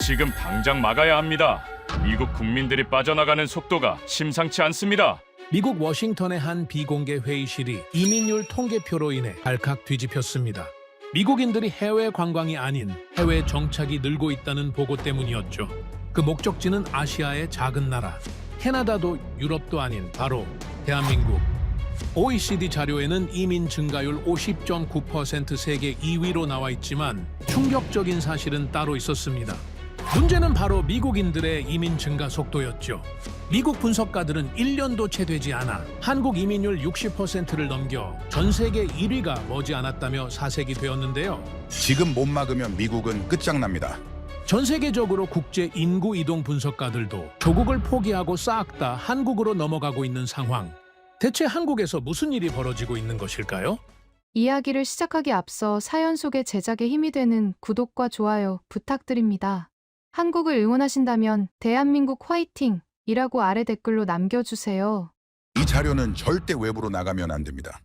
지금 당장 막아야 합니다. 미국 국민들이 빠져나가는 속도가 심상치 않습니다. 미국 워싱턴의 한 비공개 회의실이 이민율 통계표로 인해 발칵 뒤집혔습니다. 미국인들이 해외 관광이 아닌 해외 정착이 늘고 있다는 보고 때문이었죠. 그 목적지는 아시아의 작은 나라, 캐나다도 유럽도 아닌 바로 대한민국. OECD 자료에는 이민 증가율 50.9% 세계 2위로 나와 있지만 충격적인 사실은 따로 있었습니다. 문제는 바로 미국인들의 이민 증가 속도였죠. 미국 분석가들은 1년도 채 되지 않아 한국 이민율 60%를 넘겨 전 세계 1위가 머지않았다며 사색이 되었는데요. 지금 못 막으면 미국은 끝장납니다. 전 세계적으로 국제 인구 이동 분석가들도 조국을 포기하고 싹 다 한국으로 넘어가고 있는 상황. 대체 한국에서 무슨 일이 벌어지고 있는 것일까요? 이야기를 시작하기 앞서 사연 속의 제작에 힘이 되는 구독과 좋아요 부탁드립니다. 한국을 응원하신다면 대한민국 화이팅! 이라고 아래 댓글로 남겨주세요. 이 자료는 절대 외부로 나가면 안 됩니다.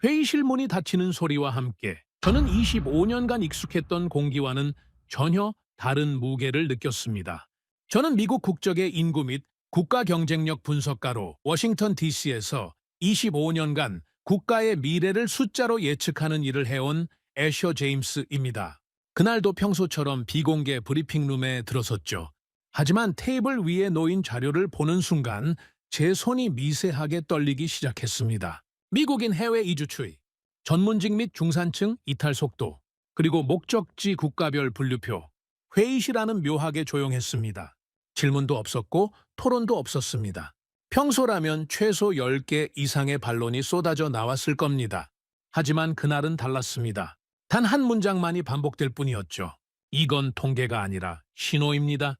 회의실 문이 닫히는 소리와 함께 저는 25년간 익숙했던 공기와는 전혀 다른 무게를 느꼈습니다. 저는 미국 국적의 인구 및 국가 경쟁력 분석가로 워싱턴 DC에서 25년간 국가의 미래를 숫자로 예측하는 일을 해온 애셔 제임스입니다. 그날도 평소처럼 비공개 브리핑룸에 들어섰죠. 하지만 테이블 위에 놓인 자료를 보는 순간 제 손이 미세하게 떨리기 시작했습니다. 미국인 해외 이주 추이, 전문직 및 중산층 이탈 속도, 그리고 목적지 국가별 분류표. 회의실안은 묘하게 조용했습니다. 질문도 없었고 토론도 없었습니다. 평소라면 최소 10개 이상의 반론이 쏟아져 나왔을 겁니다. 하지만 그날은 달랐습니다. 단 한 문장만이 반복될 뿐이었죠. 이건 통계가 아니라 신호입니다.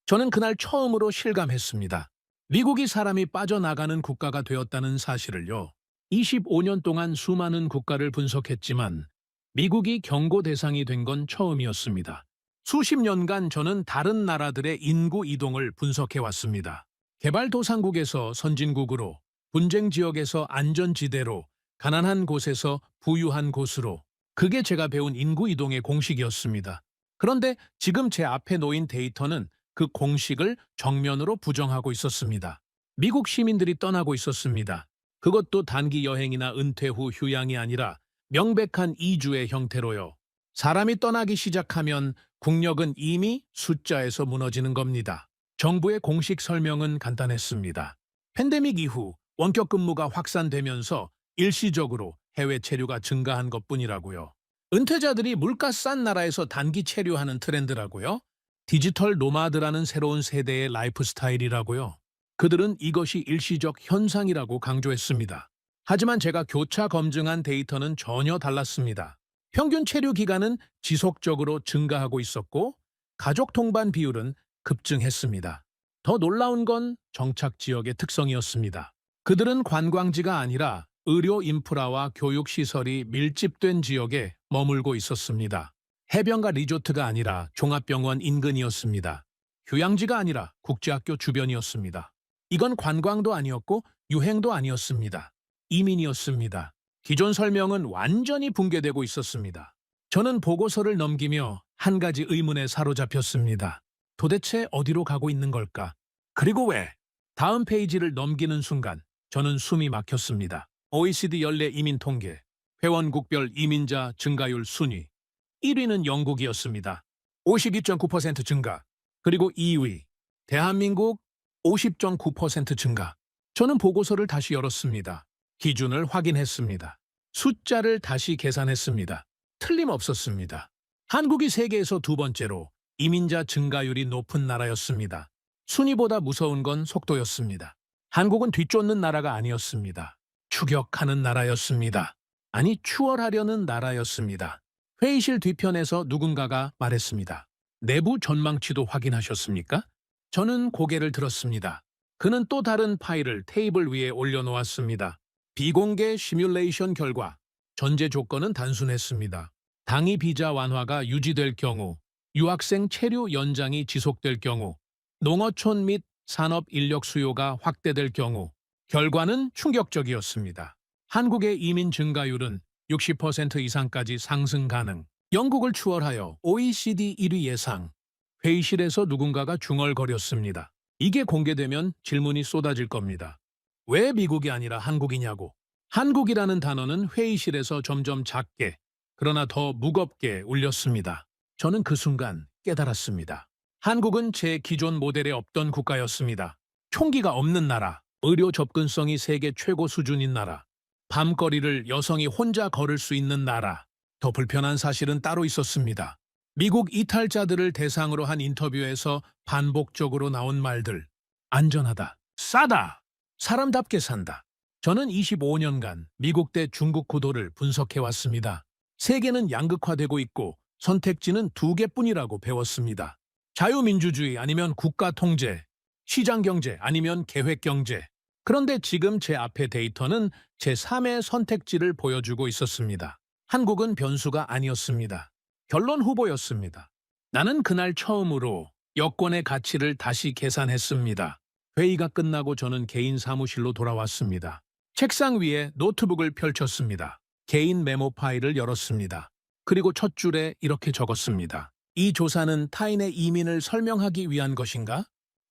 저는 그날 처음으로 실감했습니다. 미국이 사람이 빠져나가는 국가가 되었다는 사실을요. 25년 동안 수많은 국가를 분석했지만 미국이 경고 대상이 된 건 처음이었습니다. 수십 년간 저는 다른 나라들의 인구 이동을 분석해왔습니다. 개발도상국에서 선진국으로, 분쟁 지역에서 안전지대로, 가난한 곳에서 부유한 곳으로. 그게 제가 배운 인구 이동의 공식이었습니다. 그런데 지금 제 앞에 놓인 데이터는 그 공식을 정면으로 부정하고 있었습니다. 미국 시민들이 떠나고 있었습니다. 그것도 단기 여행이나 은퇴 후 휴양이 아니라 명백한 이주의 형태로요. 사람이 떠나기 시작하면 국력은 이미 숫자에서 무너지는 겁니다. 정부의 공식 설명은 간단했습니다. 팬데믹 이후 원격 근무가 확산되면서 일시적으로 해외 체류가 증가한 것뿐이라고요. 은퇴자들이 물가 싼 나라에서 단기 체류하는 트렌드라고요. 디지털 노마드라는 새로운 세대의 라이프 스타일이라고요. 그들은 이것이 일시적 현상이라고 강조했습니다. 하지만 제가 교차 검증한 데이터는 전혀 달랐습니다. 평균 체류 기간은 지속적으로 증가하고 있었고 가족 동반 비율은 급증했습니다. 더 놀라운 건 정착 지역의 특성이었습니다. 그들은 관광지가 아니라 의료 인프라와 교육 시설이 밀집된 지역에 머물고 있었습니다. 해변가 리조트가 아니라 종합병원 인근이었습니다. 휴양지가 아니라 국제학교 주변이었습니다. 이건 관광도 아니었고 유행도 아니었습니다. 이민이었습니다. 기존 설명은 완전히 붕괴되고 있었습니다. 저는 보고서를 넘기며 한 가지 의문에 사로잡혔습니다. 도대체 어디로 가고 있는 걸까? 그리고 왜? 다음 페이지를 넘기는 순간 저는 숨이 막혔습니다. OECD 연례 이민 통계, 회원국별 이민자 증가율 순위. 1위는 영국이었습니다. 52.9% 증가. 그리고 2위, 대한민국 50.9% 증가. 저는 보고서를 다시 열었습니다. 기준을 확인했습니다. 숫자를 다시 계산했습니다. 틀림없었습니다. 한국이 세계에서 두 번째로 이민자 증가율이 높은 나라였습니다. 순위보다 무서운 건 속도였습니다. 한국은 뒤쫓는 나라가 아니었습니다. 추격하는 나라였습니다. 아니, 추월하려는 나라였습니다. 회의실 뒤편에서 누군가가 말했습니다. 내부 전망치도 확인하셨습니까? 저는 고개를 들었습니다. 그는 또 다른 파일을 테이블 위에 올려놓았습니다. 비공개 시뮬레이션 결과, 전제 조건은 단순했습니다. 당위 비자 완화가 유지될 경우, 유학생 체류 연장이 지속될 경우, 농어촌 및 산업 인력 수요가 확대될 경우. 결과는 충격적이었습니다. 한국의 이민 증가율은 60% 이상까지 상승 가능. 영국을 추월하여 OECD 1위 예상. 회의실에서 누군가가 중얼거렸습니다. 이게 공개되면 질문이 쏟아질 겁니다. 왜 미국이 아니라 한국이냐고. 한국이라는 단어는 회의실에서 점점 작게, 그러나 더 무겁게 울렸습니다. 저는 그 순간 깨달았습니다. 한국은 제 기존 모델에 없던 국가였습니다. 총기가 없는 나라, 의료 접근성이 세계 최고 수준인 나라, 밤거리를 여성이 혼자 걸을 수 있는 나라. 더 불편한 사실은 따로 있었습니다. 미국 이탈자들을 대상으로 한 인터뷰에서 반복적으로 나온 말들. 안전하다, 싸다, 사람답게 산다. 저는 25년간 미국 대 중국 구도를 분석해왔습니다. 세계는 양극화되고 있고 선택지는 두 개뿐이라고 배웠습니다. 자유민주주의 아니면 국가 통제, 시장경제 아니면 계획경제. 그런데 지금 제 앞에 데이터는 제3의 선택지를 보여주고 있었습니다. 한국은 변수가 아니었습니다. 결론 후보였습니다. 나는 그날 처음으로 여권의 가치를 다시 계산했습니다. 회의가 끝나고 저는 개인 사무실로 돌아왔습니다. 책상 위에 노트북을 펼쳤습니다. 개인 메모 파일을 열었습니다. 그리고 첫 줄에 이렇게 적었습니다. 이 조사는 타인의 이민을 설명하기 위한 것인가?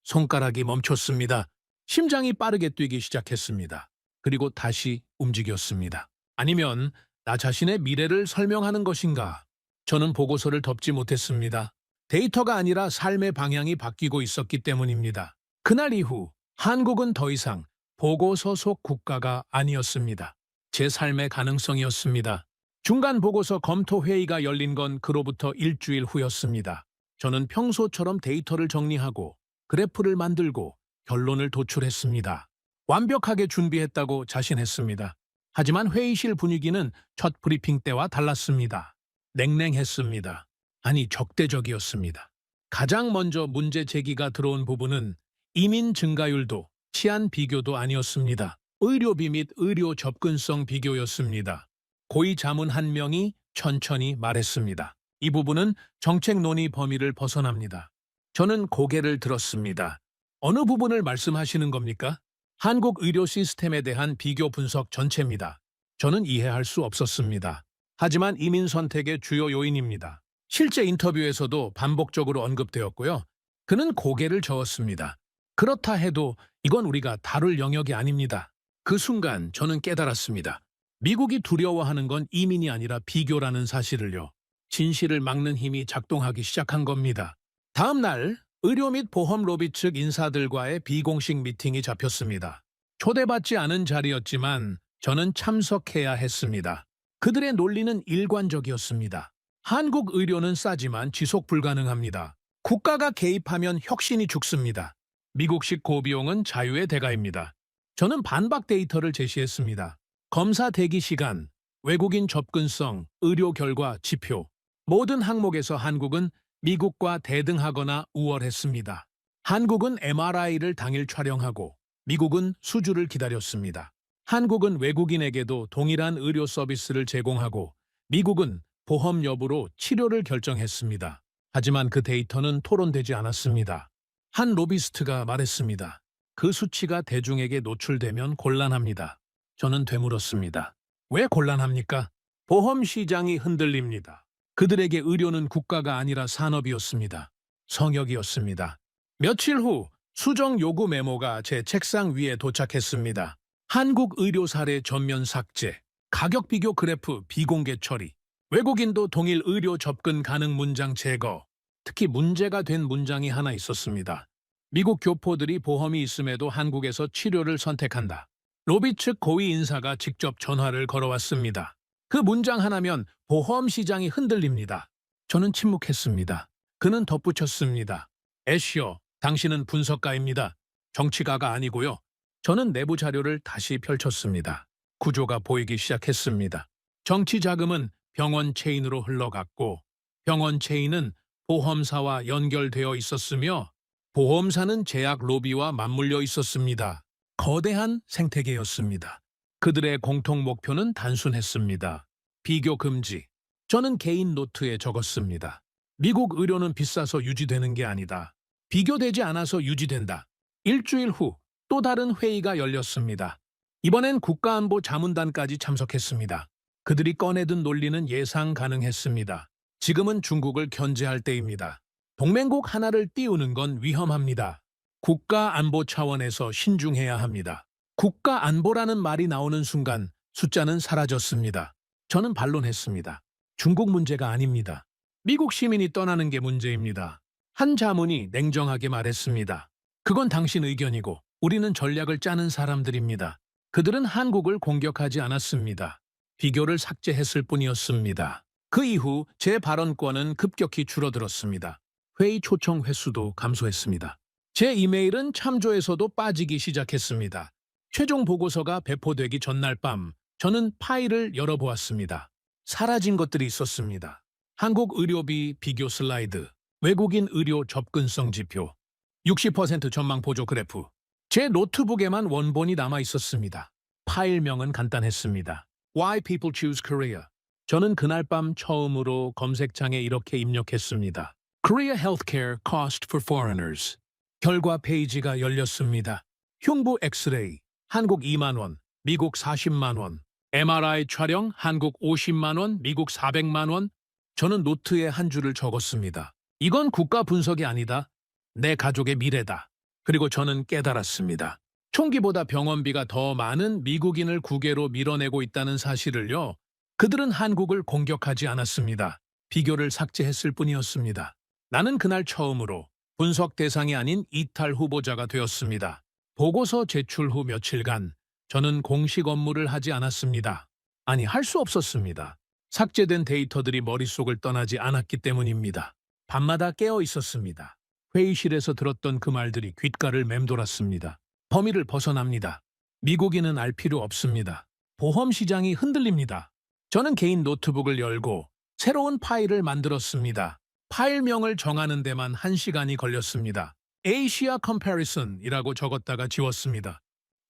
손가락이 멈췄습니다. 심장이 빠르게 뛰기 시작했습니다. 그리고 다시 움직였습니다. 아니면 나 자신의 미래를 설명하는 것인가? 저는 보고서를 덮지 못했습니다. 데이터가 아니라 삶의 방향이 바뀌고 있었기 때문입니다. 그날 이후 한국은 더 이상 보고서 속 국가가 아니었습니다. 제 삶의 가능성이었습니다. 중간 보고서 검토 회의가 열린 건 그로부터 일주일 후였습니다. 저는 평소처럼 데이터를 정리하고 그래프를 만들고 결론을 도출했습니다. 완벽하게 준비했다고 자신했습니다. 하지만 회의실 분위기는 첫 브리핑 때와 달랐습니다. 냉랭했습니다. 아니, 적대적이었습니다. 가장 먼저 문제 제기가 들어온 부분은 이민 증가율도 치안 비교도 아니었습니다. 의료비 및 의료 접근성 비교였습니다. 고위 자문 한 명이 천천히 말했습니다. 이 부분은 정책 논의 범위를 벗어납니다. 저는 고개를 들었습니다. 어느 부분을 말씀하시는 겁니까? 한국 의료 시스템에 대한 비교 분석 전체입니다. 저는 이해할 수 없었습니다. 하지만 이민 선택의 주요 요인입니다. 실제 인터뷰에서도 반복적으로 언급되었고요. 그는 고개를 저었습니다. 그렇다 해도 이건 우리가 다룰 영역이 아닙니다. 그 순간 저는 깨달았습니다. 미국이 두려워하는 건 이민이 아니라 비교라는 사실을요. 진실을 막는 힘이 작동하기 시작한 겁니다. 다음 날 의료 및 보험 로비 측 인사들과의 비공식 미팅이 잡혔습니다. 초대받지 않은 자리였지만 저는 참석해야 했습니다. 그들의 논리는 일관적이었습니다. 한국 의료는 싸지만 지속 불가능합니다. 국가가 개입하면 혁신이 죽습니다. 미국식 고비용은 자유의 대가입니다. 저는 반박 데이터를 제시했습니다. 검사 대기 시간, 외국인 접근성, 의료 결과, 지표. 모든 항목에서 한국은 미국과 대등하거나 우월했습니다. 한국은 MRI를 당일 촬영하고 미국은 수주를 기다렸습니다. 한국은 외국인에게도 동일한 의료 서비스를 제공하고 미국은 보험 여부로 치료를 결정했습니다. 하지만 그 데이터는 토론되지 않았습니다. 한 로비스트가 말했습니다. 그 수치가 대중에게 노출되면 곤란합니다. 저는 되물었습니다. 왜 곤란합니까? 보험 시장이 흔들립니다. 그들에게 의료는 국가가 아니라 산업이었습니다. 성역이었습니다. 며칠 후 수정 요구 메모가 제 책상 위에 도착했습니다. 한국 의료 사례 전면 삭제, 가격 비교 그래프 비공개 처리, 외국인도 동일 의료 접근 가능 문장 제거. 특히 문제가 된 문장이 하나 있었습니다. 미국 교포들이 보험이 있음에도 한국에서 치료를 선택한다. 로비 측 고위 인사가 직접 전화를 걸어왔습니다. 그 문장 하나면 보험 시장이 흔들립니다. 저는 침묵했습니다. 그는 덧붙였습니다. 애쉬어, 당신은 분석가입니다. 정치가가 아니고요. 저는 내부 자료를 다시 펼쳤습니다. 구조가 보이기 시작했습니다. 정치 자금은 병원 체인으로 흘러갔고 병원 체인은 보험사와 연결되어 있었으며 보험사는 제약 로비와 맞물려 있었습니다. 거대한 생태계였습니다. 그들의 공통 목표는 단순했습니다. 비교 금지. 저는 개인 노트에 적었습니다. 미국 의료는 비싸서 유지되는 게 아니다. 비교되지 않아서 유지된다. 일주일 후 또 다른 회의가 열렸습니다. 이번엔 국가안보 자문단까지 참석했습니다. 그들이 꺼내든 논리는 예상 가능했습니다. 지금은 중국을 견제할 때입니다. 동맹국 하나를 띄우는 건 위험합니다. 국가 안보 차원에서 신중해야 합니다. 국가 안보라는 말이 나오는 순간 숫자는 사라졌습니다. 저는 반론했습니다. 중국 문제가 아닙니다. 미국 시민이 떠나는 게 문제입니다. 한 자문이 냉정하게 말했습니다. 그건 당신 의견이고 우리는 전략을 짜는 사람들입니다. 그들은 한국을 공격하지 않았습니다. 비교를 삭제했을 뿐이었습니다. 그 이후 제 발언권은 급격히 줄어들었습니다. 회의 초청 횟수도 감소했습니다. 제 이메일은 참조에서도 빠지기 시작했습니다. 최종 보고서가 배포되기 전날 밤 저는 파일을 열어보았습니다. 사라진 것들이 있었습니다. 한국 의료비 비교 슬라이드, 외국인 의료 접근성 지표, 60% 전망 보조 그래프. 제 노트북에만 원본이 남아 있었습니다. 파일명은 간단했습니다. Why People Choose Korea. 저는 그날 밤 처음으로 검색창에 이렇게 입력했습니다. Korea Healthcare Cost for Foreigners. 결과 페이지가 열렸습니다. 흉부 엑스레이, 한국 2만 원, 미국 40만 원. MRI 촬영, 한국 50만 원, 미국 400만 원. 저는 노트에 한 줄을 적었습니다. 이건 국가 분석이 아니다. 내 가족의 미래다. 그리고 저는 깨달았습니다. 총기보다 병원비가 더 많은 미국인을 국외로 밀어내고 있다는 사실을요. 그들은 한국을 공격하지 않았습니다. 비교를 삭제했을 뿐이었습니다. 나는 그날 처음으로 분석 대상이 아닌 이탈 후보자가 되었습니다. 보고서 제출 후 며칠간 저는 공식 업무를 하지 않았습니다. 아니, 할 수 없었습니다. 삭제된 데이터들이 머릿속을 떠나지 않았기 때문입니다. 밤마다 깨어 있었습니다. 회의실에서 들었던 그 말들이 귓가를 맴돌았습니다. 범위를 벗어납니다. 미국인은 알 필요 없습니다. 보험 시장이 흔들립니다. 저는 개인 노트북을 열고 새로운 파일을 만들었습니다. 파일명을 정하는 데만 1시간이 걸렸습니다. Asia Comparison이라고 적었다가 지웠습니다.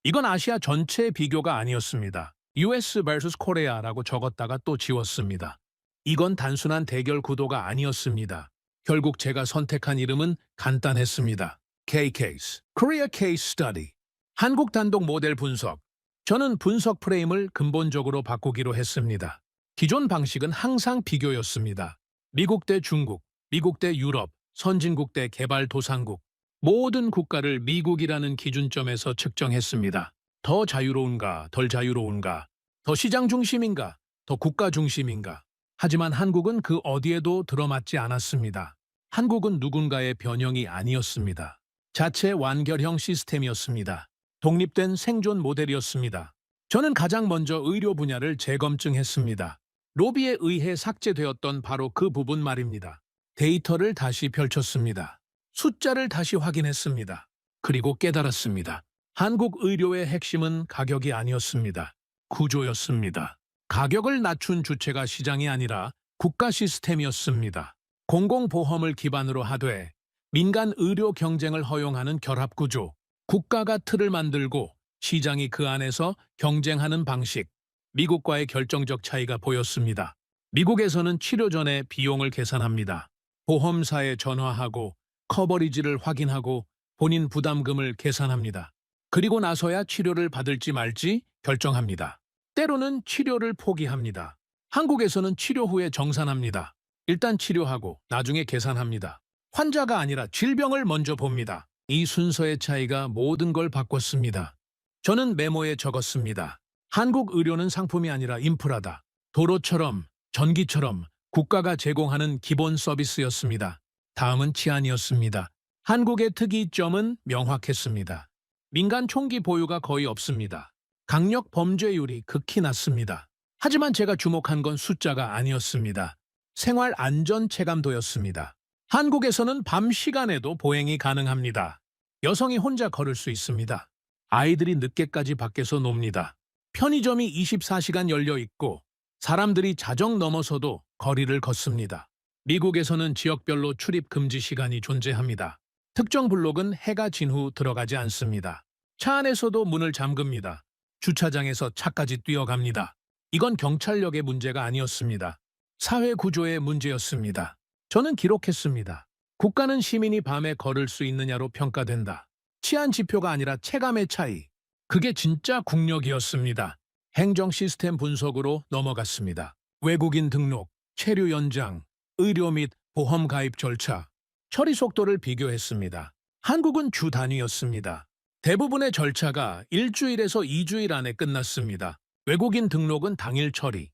이건 아시아 전체 비교가 아니었습니다. US vs Korea라고 적었다가 또 지웠습니다. 이건 단순한 대결 구도가 아니었습니다. 결국 제가 선택한 이름은 간단했습니다. K-Case, Korea Case Study. 한국 단독 모델 분석. 저는 분석 프레임을 근본적으로 바꾸기로 했습니다. 기존 방식은 항상 비교였습니다. 미국 대 중국, 미국 대 유럽, 선진국 대 개발도상국. 모든 국가를 미국이라는 기준점에서 측정했습니다. 더 자유로운가, 덜 자유로운가, 더 시장 중심인가, 더 국가 중심인가. 하지만 한국은 그 어디에도 들어맞지 않았습니다. 한국은 누군가의 변형이 아니었습니다. 자체 완결형 시스템이었습니다. 독립된 생존 모델이었습니다. 저는 가장 먼저 의료 분야를 재검증했습니다. 로비에 의해 삭제되었던 바로 그 부분 말입니다. 데이터를 다시 펼쳤습니다. 숫자를 다시 확인했습니다. 그리고 깨달았습니다. 한국 의료의 핵심은 가격이 아니었습니다. 구조였습니다. 가격을 낮춘 주체가 시장이 아니라 국가 시스템이었습니다. 공공보험을 기반으로 하되 민간 의료 경쟁을 허용하는 결합구조, 국가가 틀을 만들고 시장이 그 안에서 경쟁하는 방식, 미국과의 결정적 차이가 보였습니다. 미국에서는 치료 전에 비용을 계산합니다. 보험사에 전화하고 커버리지를 확인하고 본인 부담금을 계산합니다. 그리고 나서야 치료를 받을지 말지 결정합니다. 때로는 치료를 포기합니다. 한국에서는 치료 후에 정산합니다. 일단 치료하고 나중에 계산합니다. 환자가 아니라 질병을 먼저 봅니다. 이 순서의 차이가 모든 걸 바꿨습니다. 저는 메모에 적었습니다. 한국 의료는 상품이 아니라 인프라다. 도로처럼, 전기처럼 국가가 제공하는 기본 서비스였습니다. 다음은 치안이었습니다. 한국의 특이점은 명확했습니다. 민간 총기 보유가 거의 없습니다. 강력 범죄율이 극히 낮습니다. 하지만 제가 주목한 건 숫자가 아니었습니다. 생활 안전 체감도였습니다. 한국에서는 밤 시간에도 보행이 가능합니다. 여성이 혼자 걸을 수 있습니다. 아이들이 늦게까지 밖에서 놉니다. 편의점이 24시간 열려 있고 사람들이 자정 넘어서도 거리를 걷습니다. 미국에서는 지역별로 출입 금지 시간이 존재합니다. 특정 블록은 해가 진 후 들어가지 않습니다. 차 안에서도 문을 잠급니다. 주차장에서 차까지 뛰어갑니다. 이건 경찰력의 문제가 아니었습니다. 사회 구조의 문제였습니다. 저는 기록했습니다. 국가는 시민이 밤에 걸을 수 있느냐로 평가된다. 치안 지표가 아니라 체감의 차이. 그게 진짜 국력이었습니다. 행정 시스템 분석으로 넘어갔습니다. 외국인 등록, 체류 연장, 의료 및 보험 가입 절차. 처리 속도를 비교했습니다. 한국은 주 단위였습니다. 대부분의 절차가 일주일에서 2주일 안에 끝났습니다. 외국인 등록은 당일 처리,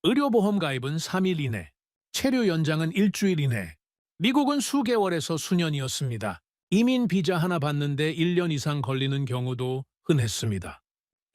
의료보험 가입은 3일 이내, 체류 연장은 일주일 이내. 미국은 수개월에서 수년이었습니다. 이민 비자 하나 받는데 1년 이상 걸리는 경우도 흔했습니다.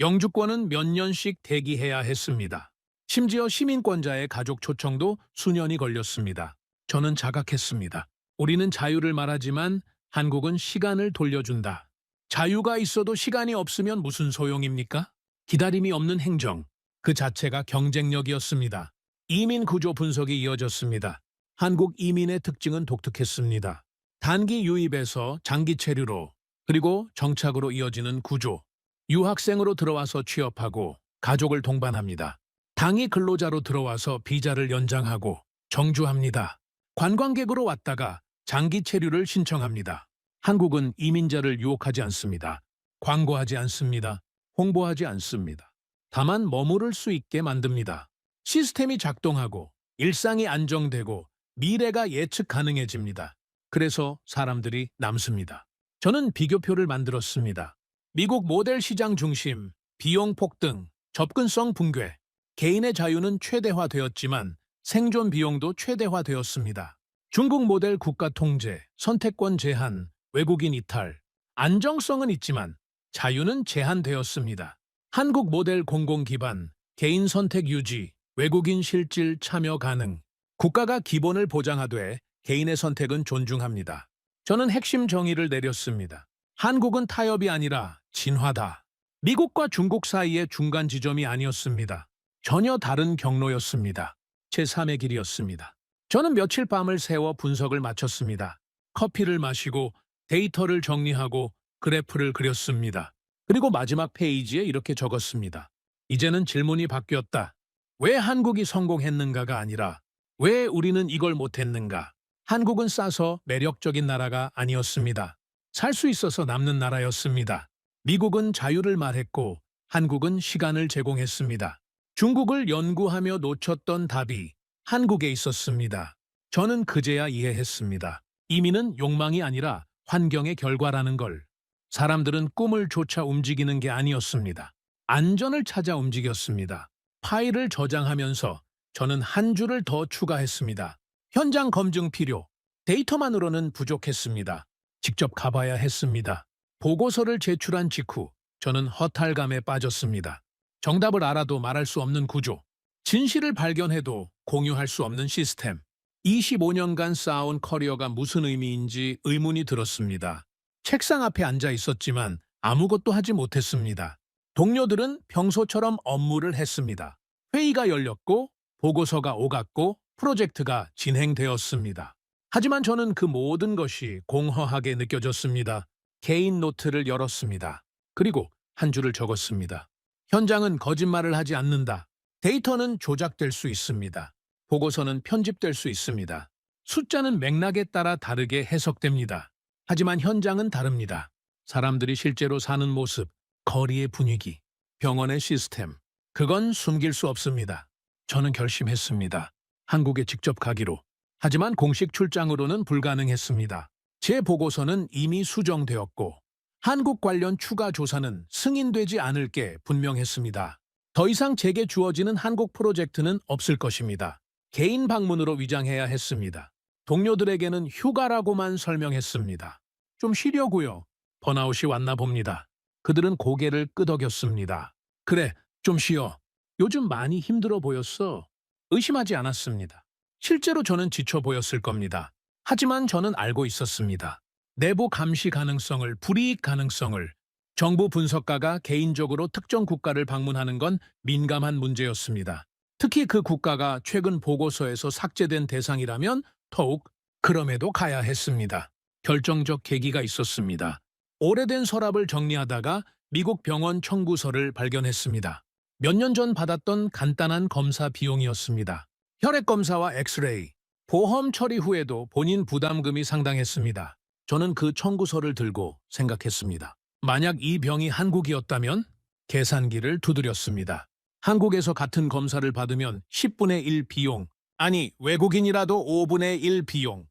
영주권은 몇 년씩 대기해야 했습니다. 심지어 시민권자의 가족 초청도 수년이 걸렸습니다. 저는 자각했습니다. 우리는 자유를 말하지만 한국은 시간을 돌려준다. 자유가 있어도 시간이 없으면 무슨 소용입니까? 기다림이 없는 행정, 그 자체가 경쟁력이었습니다. 이민 구조 분석이 이어졌습니다. 한국 이민의 특징은 독특했습니다. 단기 유입에서 장기 체류로, 그리고 정착으로 이어지는 구조. 유학생으로 들어와서 취업하고 가족을 동반합니다. 당이 근로자로 들어와서 비자를 연장하고 정주합니다. 관광객으로 왔다가 장기 체류를 신청합니다. 한국은 이민자를 유혹하지 않습니다. 광고하지 않습니다. 홍보하지 않습니다. 다만 머무를 수 있게 만듭니다. 시스템이 작동하고 일상이 안정되고 미래가 예측 가능해집니다. 그래서 사람들이 남습니다. 저는 비교표를 만들었습니다. 미국 모델 시장 중심, 비용 폭등, 접근성 붕괴, 개인의 자유는 최대화되었지만 생존 비용도 최대화되었습니다. 중국 모델 국가 통제, 선택권 제한, 외국인 이탈, 안정성은 있지만 자유는 제한되었습니다. 한국 모델 공공 기반, 개인 선택 유지, 외국인 실질 참여 가능, 국가가 기본을 보장하되 개인의 선택은 존중합니다. 저는 핵심 정의를 내렸습니다. 한국은 타협이 아니라 진화다. 미국과 중국 사이의 중간 지점이 아니었습니다. 전혀 다른 경로였습니다. 제3의 길이었습니다. 저는 며칠 밤을 새워 분석을 마쳤습니다. 커피를 마시고 데이터를 정리하고 그래프를 그렸습니다. 그리고 마지막 페이지에 이렇게 적었습니다. 이제는 질문이 바뀌었다. 왜 한국이 성공했는가가 아니라 왜 우리는 이걸 못했는가? 한국은 싸서 매력적인 나라가 아니었습니다. 살 수 있어서 남는 나라였습니다. 미국은 자유를 말했고 한국은 시간을 제공했습니다. 중국을 연구하며 놓쳤던 답이 한국에 있었습니다. 저는 그제야 이해했습니다. 이민은 욕망이 아니라 환경의 결과라는 걸. 사람들은 꿈을 쫓아 움직이는 게 아니었습니다. 안전을 찾아 움직였습니다. 파일을 저장하면서 저는 한 줄을 더 추가했습니다. 현장 검증 필요. 데이터만으로는 부족했습니다. 직접 가봐야 했습니다. 보고서를 제출한 직후 저는 허탈감에 빠졌습니다. 정답을 알아도 말할 수 없는 구조. 진실을 발견해도 공유할 수 없는 시스템. 25년간 쌓아온 커리어가 무슨 의미인지 의문이 들었습니다. 책상 앞에 앉아 있었지만 아무것도 하지 못했습니다. 동료들은 평소처럼 업무를 했습니다. 회의가 열렸고 보고서가 오갔고 프로젝트가 진행되었습니다. 하지만 저는 그 모든 것이 공허하게 느껴졌습니다. 개인 노트를 열었습니다. 그리고 한 줄을 적었습니다. 현장은 거짓말을 하지 않는다. 데이터는 조작될 수 있습니다. 보고서는 편집될 수 있습니다. 숫자는 맥락에 따라 다르게 해석됩니다. 하지만 현장은 다릅니다. 사람들이 실제로 사는 모습, 거리의 분위기, 병원의 시스템, 그건 숨길 수 없습니다. 저는 결심했습니다. 한국에 직접 가기로. 하지만 공식 출장으로는 불가능했습니다. 제 보고서는 이미 수정되었고 한국 관련 추가 조사는 승인되지 않을 게 분명했습니다. 더 이상 제게 주어지는 한국 프로젝트는 없을 것입니다. 개인 방문으로 위장해야 했습니다. 동료들에게는 휴가라고만 설명했습니다. 좀 쉬려고요. 번아웃이 왔나 봅니다. 그들은 고개를 끄덕였습니다. 그래, 좀 쉬어. 요즘 많이 힘들어 보였어. 의심하지 않았습니다. 실제로 저는 지쳐 보였을 겁니다. 하지만 저는 알고 있었습니다. 내부 감시 가능성을, 불이익 가능성을, 정부 분석가가 개인적으로 특정 국가를 방문하는 건 민감한 문제였습니다. 특히 그 국가가 최근 보고서에서 삭제된 대상이라면 더욱 그럼에도 가야 했습니다. 결정적 계기가 있었습니다. 오래된 서랍을 정리하다가 미국 병원 청구서를 발견했습니다. 몇 년 전 받았던 간단한 검사 비용이었습니다. 혈액 검사와 엑스레이, 보험 처리 후에도 본인 부담금이 상당했습니다. 저는 그 청구서를 들고 생각했습니다. 만약 이 병이 한국이었다면 계산기를 두드렸습니다. 한국에서 같은 검사를 받으면 10분의 1 비용, 아니 외국인이라도 5분의 1 비용.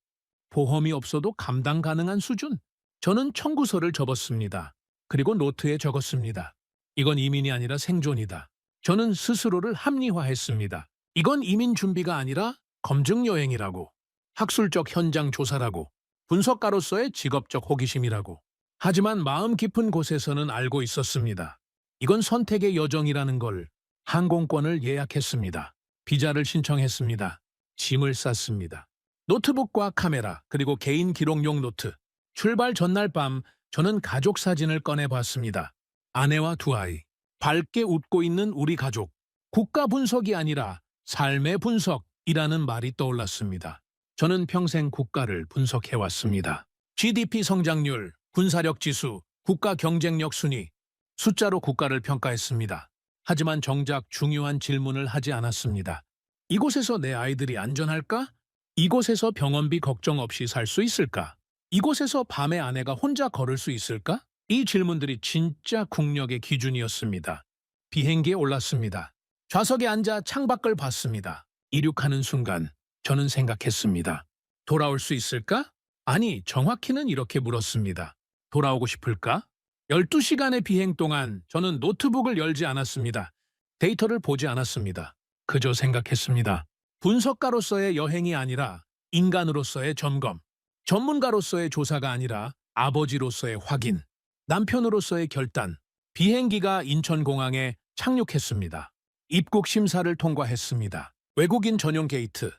보험이 없어도 감당 가능한 수준. 저는 청구서를 접었습니다. 그리고 노트에 적었습니다. 이건 이민이 아니라 생존이다. 저는 스스로를 합리화했습니다. 이건 이민 준비가 아니라 검증 여행이라고. 학술적 현장 조사라고. 분석가로서의 직업적 호기심이라고. 하지만 마음 깊은 곳에서는 알고 있었습니다. 이건 선택의 여정이라는 걸. 항공권을 예약했습니다. 비자를 신청했습니다. 짐을 쌌습니다. 노트북과 카메라, 그리고 개인 기록용 노트. 출발 전날 밤 저는 가족 사진을 꺼내봤습니다. 아내와 두 아이. 밝게 웃고 있는 우리 가족. 국가 분석이 아니라 삶의 분석이라는 말이 떠올랐습니다. 저는 평생 국가를 분석해왔습니다. GDP 성장률, 군사력 지수, 국가 경쟁력 순위, 숫자로 국가를 평가했습니다. 하지만 정작 중요한 질문을 하지 않았습니다. 이곳에서 내 아이들이 안전할까? 이곳에서 병원비 걱정 없이 살 수 있을까? 이곳에서 밤에 아내가 혼자 걸을 수 있을까? 이 질문들이 진짜 국력의 기준이었습니다. 비행기에 올랐습니다. 좌석에 앉아 창밖을 봤습니다. 이륙하는 순간 저는 생각했습니다. 돌아올 수 있을까? 아니, 정확히는 이렇게 물었습니다. 돌아오고 싶을까? 12시간의 비행 동안 저는 노트북을 열지 않았습니다. 데이터를 보지 않았습니다. 그저 생각했습니다. 분석가로서의 여행이 아니라 인간으로서의 점검, 전문가로서의 조사가 아니라 아버지로서의 확인, 남편으로서의 결단. 비행기가 인천공항에 착륙했습니다. 입국 심사를 통과했습니다. 외국인 전용 게이트,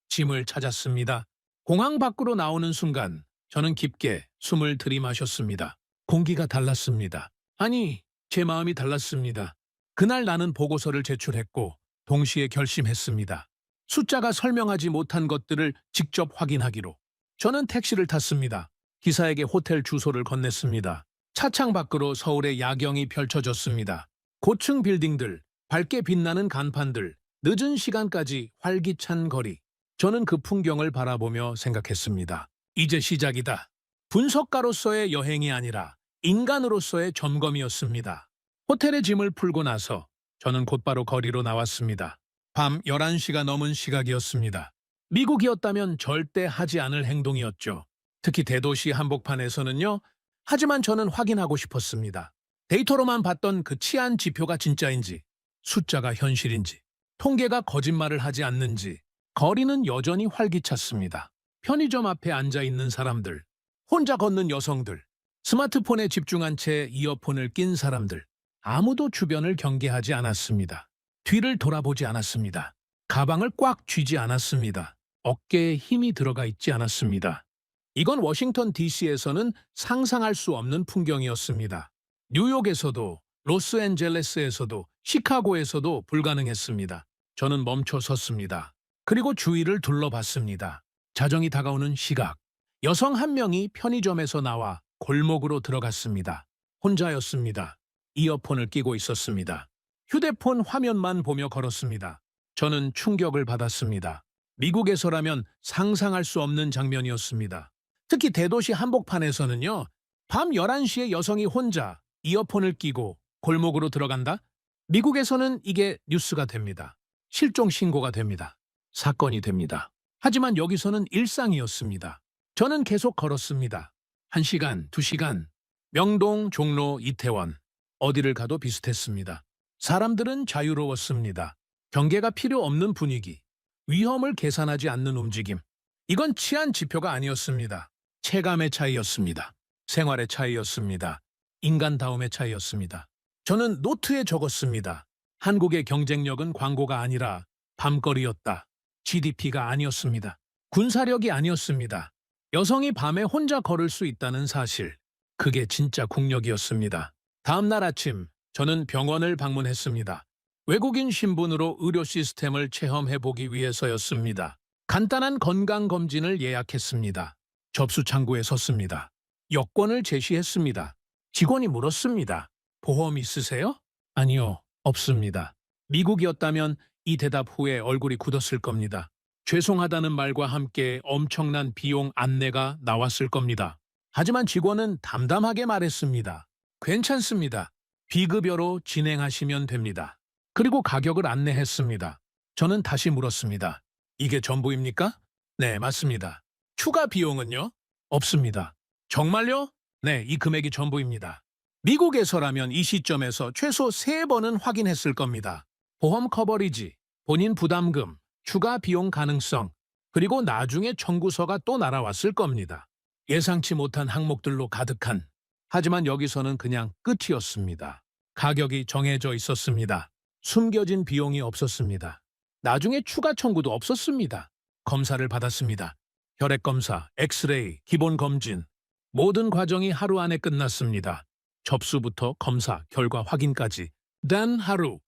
짐을 찾았습니다. 공항 밖으로 나오는 순간 저는 깊게 숨을 들이마셨습니다. 공기가 달랐습니다. 아니, 제 마음이 달랐습니다. 그날 나는 보고서를 제출했고 동시에 결심했습니다. 숫자가 설명하지 못한 것들을 직접 확인하기로. 저는 택시를 탔습니다. 기사에게 호텔 주소를 건넸습니다. 차창 밖으로 서울의 야경이 펼쳐졌습니다. 고층 빌딩들, 밝게 빛나는 간판들, 늦은 시간까지 활기찬 거리. 저는 그 풍경을 바라보며 생각했습니다. 이제 시작이다. 분석가로서의 여행이 아니라 인간으로서의 점검이었습니다. 호텔에 짐을 풀고 나서 저는 곧바로 거리로 나왔습니다. 밤 11시가 넘은 시각이었습니다. 미국이었다면 절대 하지 않을 행동이었죠. 특히 대도시 한복판에서는요. 하지만 저는 확인하고 싶었습니다. 데이터로만 봤던 그 치안 지표가 진짜인지, 숫자가 현실인지, 통계가 거짓말을 하지 않는지. 거리는 여전히 활기찼습니다. 편의점 앞에 앉아있는 사람들, 혼자 걷는 여성들, 스마트폰에 집중한 채 이어폰을 낀 사람들. 아무도 주변을 경계하지 않았습니다. 뒤를 돌아보지 않았습니다. 가방을 꽉 쥐지 않았습니다. 어깨에 힘이 들어가 있지 않았습니다. 이건 워싱턴 DC에서는 상상할 수 없는 풍경이었습니다. 뉴욕에서도, 로스앤젤레스에서도, 시카고에서도 불가능했습니다. 저는 멈춰 섰습니다. 그리고 주위를 둘러봤습니다. 자정이 다가오는 시각. 여성 한 명이 편의점에서 나와 골목으로 들어갔습니다. 혼자였습니다. 이어폰을 끼고 있었습니다. 휴대폰 화면만 보며 걸었습니다. 저는 충격을 받았습니다. 미국에서라면 상상할 수 없는 장면이었습니다. 특히 대도시 한복판에서는요. 밤 11시에 여성이 혼자 이어폰을 끼고 골목으로 들어간다? 미국에서는 이게 뉴스가 됩니다. 실종 신고가 됩니다. 사건이 됩니다. 하지만 여기서는 일상이었습니다. 저는 계속 걸었습니다. 1시간, 2시간. 명동, 종로, 이태원. 어디를 가도 비슷했습니다. 사람들은 자유로웠습니다. 경계가 필요 없는 분위기. 위험을 계산하지 않는 움직임. 이건 치안 지표가 아니었습니다. 체감의 차이였습니다. 생활의 차이였습니다. 인간다움의 차이였습니다. 저는 노트에 적었습니다. 한국의 경쟁력은 광고가 아니라 밤거리였다. GDP가 아니었습니다. 군사력이 아니었습니다. 여성이 밤에 혼자 걸을 수 있다는 사실. 그게 진짜 국력이었습니다. 다음 날 아침 저는 병원을 방문했습니다. 외국인 신분으로 의료 시스템을 체험해보기 위해서였습니다. 간단한 건강검진을 예약했습니다. 접수 창구에 섰습니다. 여권을 제시했습니다. 직원이 물었습니다. 보험 있으세요? 아니요, 없습니다. 미국이었다면 이 대답 후에 얼굴이 굳었을 겁니다. 죄송하다는 말과 함께 엄청난 비용 안내가 나왔을 겁니다. 하지만 직원은 담담하게 말했습니다. 괜찮습니다. 비급여로 진행하시면 됩니다. 그리고 가격을 안내했습니다. 저는 다시 물었습니다. 이게 전부입니까? 네, 맞습니다. 추가 비용은요? 없습니다. 정말요? 네, 이 금액이 전부입니다. 미국에서라면 이 시점에서 최소 3번은 확인했을 겁니다. 보험 커버리지, 본인 부담금, 추가 비용 가능성, 그리고 나중에 청구서가 또 날아왔을 겁니다. 예상치 못한 항목들로 가득한. 하지만 여기서는 그냥 끝이었습니다. 가격이 정해져 있었습니다. 숨겨진 비용이 없었습니다. 나중에 추가 청구도 없었습니다. 검사를 받았습니다. 혈액검사, 엑스레이, 기본 검진. 모든 과정이 하루 안에 끝났습니다. 접수부터 검사, 결과 확인까지. 단 하루.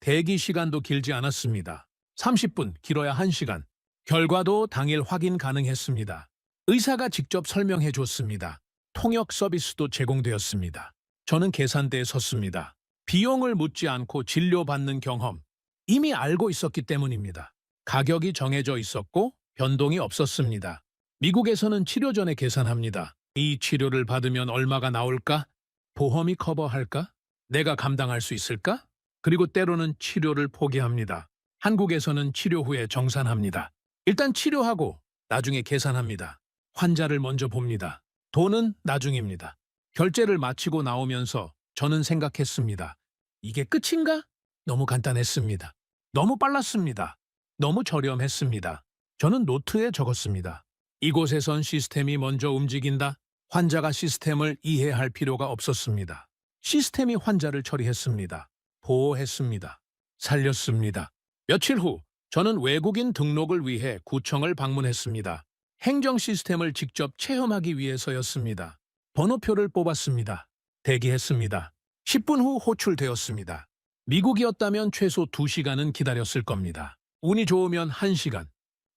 대기 시간도 길지 않았습니다. 30분, 길어야 1시간. 결과도 당일 확인 가능했습니다. 의사가 직접 설명해 줬습니다. 통역 서비스도 제공되었습니다. 저는 계산대에 섰습니다. 비용을 묻지 않고 진료받는 경험. 이미 알고 있었기 때문입니다. 가격이 정해져 있었고 변동이 없었습니다. 미국에서는 치료 전에 계산합니다. 이 치료를 받으면 얼마가 나올까? 보험이 커버할까? 내가 감당할 수 있을까? 그리고 때로는 치료를 포기합니다. 한국에서는 치료 후에 정산합니다. 일단 치료하고 나중에 계산합니다. 환자를 먼저 봅니다. 돈은 나중입니다. 결제를 마치고 나오면서 저는 생각했습니다. 이게 끝인가? 너무 간단했습니다. 너무 빨랐습니다. 너무 저렴했습니다. 저는 노트에 적었습니다. 이곳에선 시스템이 먼저 움직인다. 환자가 시스템을 이해할 필요가 없었습니다. 시스템이 환자를 처리했습니다. 보호했습니다. 살렸습니다. 며칠 후 저는 외국인 등록을 위해 구청을 방문했습니다. 행정 시스템을 직접 체험하기 위해서였습니다. 번호표를 뽑았습니다. 대기했습니다. 10분 후 호출되었습니다. 미국이었다면 최소 2시간은 기다렸을 겁니다. 운이 좋으면 1시간.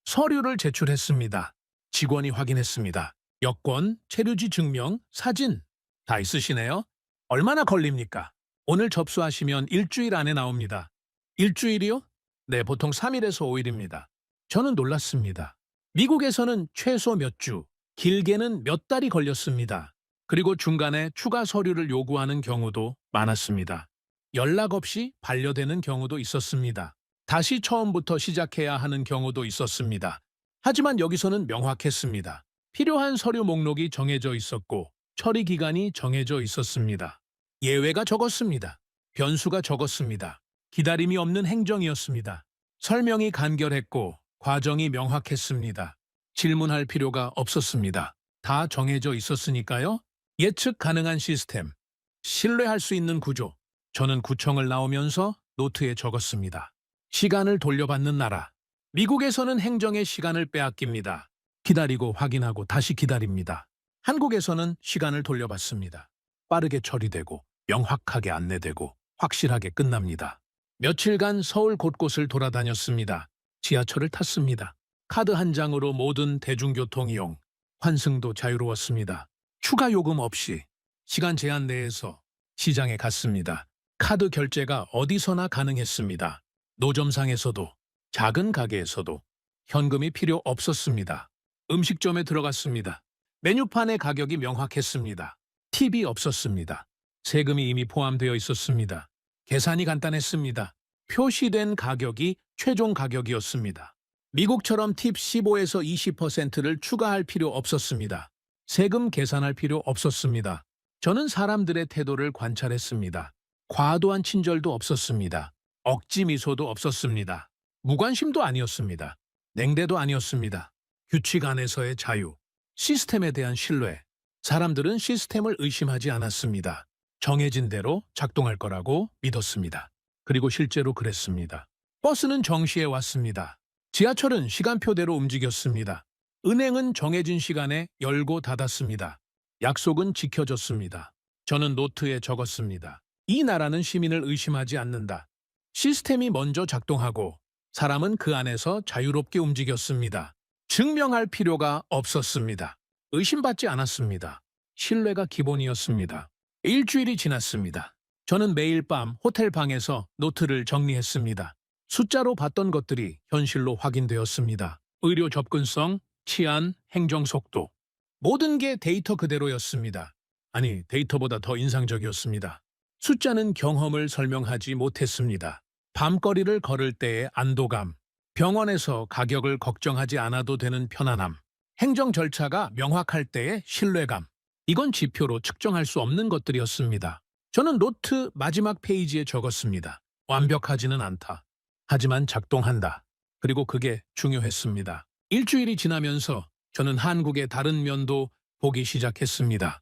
서류를 제출했습니다. 직원이 확인했습니다. 여권, 체류지 증명, 사진 다 있으시네요? 얼마나 걸립니까? 오늘 접수하시면 일주일 안에 나옵니다. 일주일이요? 네, 보통 3일에서 5일입니다. 저는 놀랐습니다. 미국에서는 최소 몇 주, 길게는 몇 달이 걸렸습니다. 그리고 중간에 추가 서류를 요구하는 경우도 많았습니다. 연락 없이 반려되는 경우도 있었습니다. 다시 처음부터 시작해야 하는 경우도 있었습니다. 하지만 여기서는 명확했습니다. 필요한 서류 목록이 정해져 있었고 처리 기간이 정해져 있었습니다. 예외가 적었습니다. 변수가 적었습니다. 기다림이 없는 행정이었습니다. 설명이 간결했고 과정이 명확했습니다. 질문할 필요가 없었습니다. 다 정해져 있었으니까요. 예측 가능한 시스템, 신뢰할 수 있는 구조. 저는 구청을 나오면서 노트에 적었습니다. 시간을 돌려받는 나라. 미국에서는 행정의 시간을 빼앗깁니다. 기다리고 확인하고 다시 기다립니다. 한국에서는 시간을 돌려받습니다. 빠르게 처리되고 명확하게 안내되고 확실하게 끝납니다. 며칠간 서울 곳곳을 돌아다녔습니다. 지하철을 탔습니다. 카드 한 장으로 모든 대중교통 이용, 환승도 자유로웠습니다. 추가 요금 없이 시간 제한 내에서 시장에 갔습니다. 카드 결제가 어디서나 가능했습니다. 노점상에서도 작은 가게에서도 현금이 필요 없었습니다. 음식점에 들어갔습니다. 메뉴판의 가격이 명확했습니다. 팁이 없었습니다. 세금이 이미 포함되어 있었습니다. 계산이 간단했습니다. 표시된 가격이 최종 가격이었습니다. 미국처럼 팁 15에서 20%를 추가할 필요 없었습니다. 세금 계산할 필요 없었습니다. 저는 사람들의 태도를 관찰했습니다. 과도한 친절도 없었습니다. 억지 미소도 없었습니다. 무관심도 아니었습니다. 냉대도 아니었습니다. 규칙 안에서의 자유, 시스템에 대한 신뢰. 사람들은 시스템을 의심하지 않았습니다. 정해진 대로 작동할 거라고 믿었습니다. 그리고 실제로 그랬습니다. 버스는 정시에 왔습니다. 지하철은 시간표대로 움직였습니다. 은행은 정해진 시간에 열고 닫았습니다. 약속은 지켜졌습니다. 저는 노트에 적었습니다. 이 나라는 시민을 의심하지 않는다. 시스템이 먼저 작동하고 사람은 그 안에서 자유롭게 움직였습니다. 증명할 필요가 없었습니다. 의심받지 않았습니다. 신뢰가 기본이었습니다. 일주일이 지났습니다. 저는 매일 밤 호텔 방에서 노트를 정리했습니다. 숫자로 봤던 것들이 현실로 확인되었습니다. 의료 접근성, 치안, 행정 속도. 모든 게 데이터 그대로였습니다. 아니, 데이터보다 더 인상적이었습니다. 숫자는 경험을 설명하지 못했습니다. 밤거리를 걸을 때의 안도감, 병원에서 가격을 걱정하지 않아도 되는 편안함, 행정 절차가 명확할 때의 신뢰감. 이건 지표로 측정할 수 없는 것들이었습니다. 저는 노트 마지막 페이지에 적었습니다. 완벽하지는 않다. 하지만 작동한다. 그리고 그게 중요했습니다. 일주일이 지나면서 저는 한국의 다른 면도 보기 시작했습니다.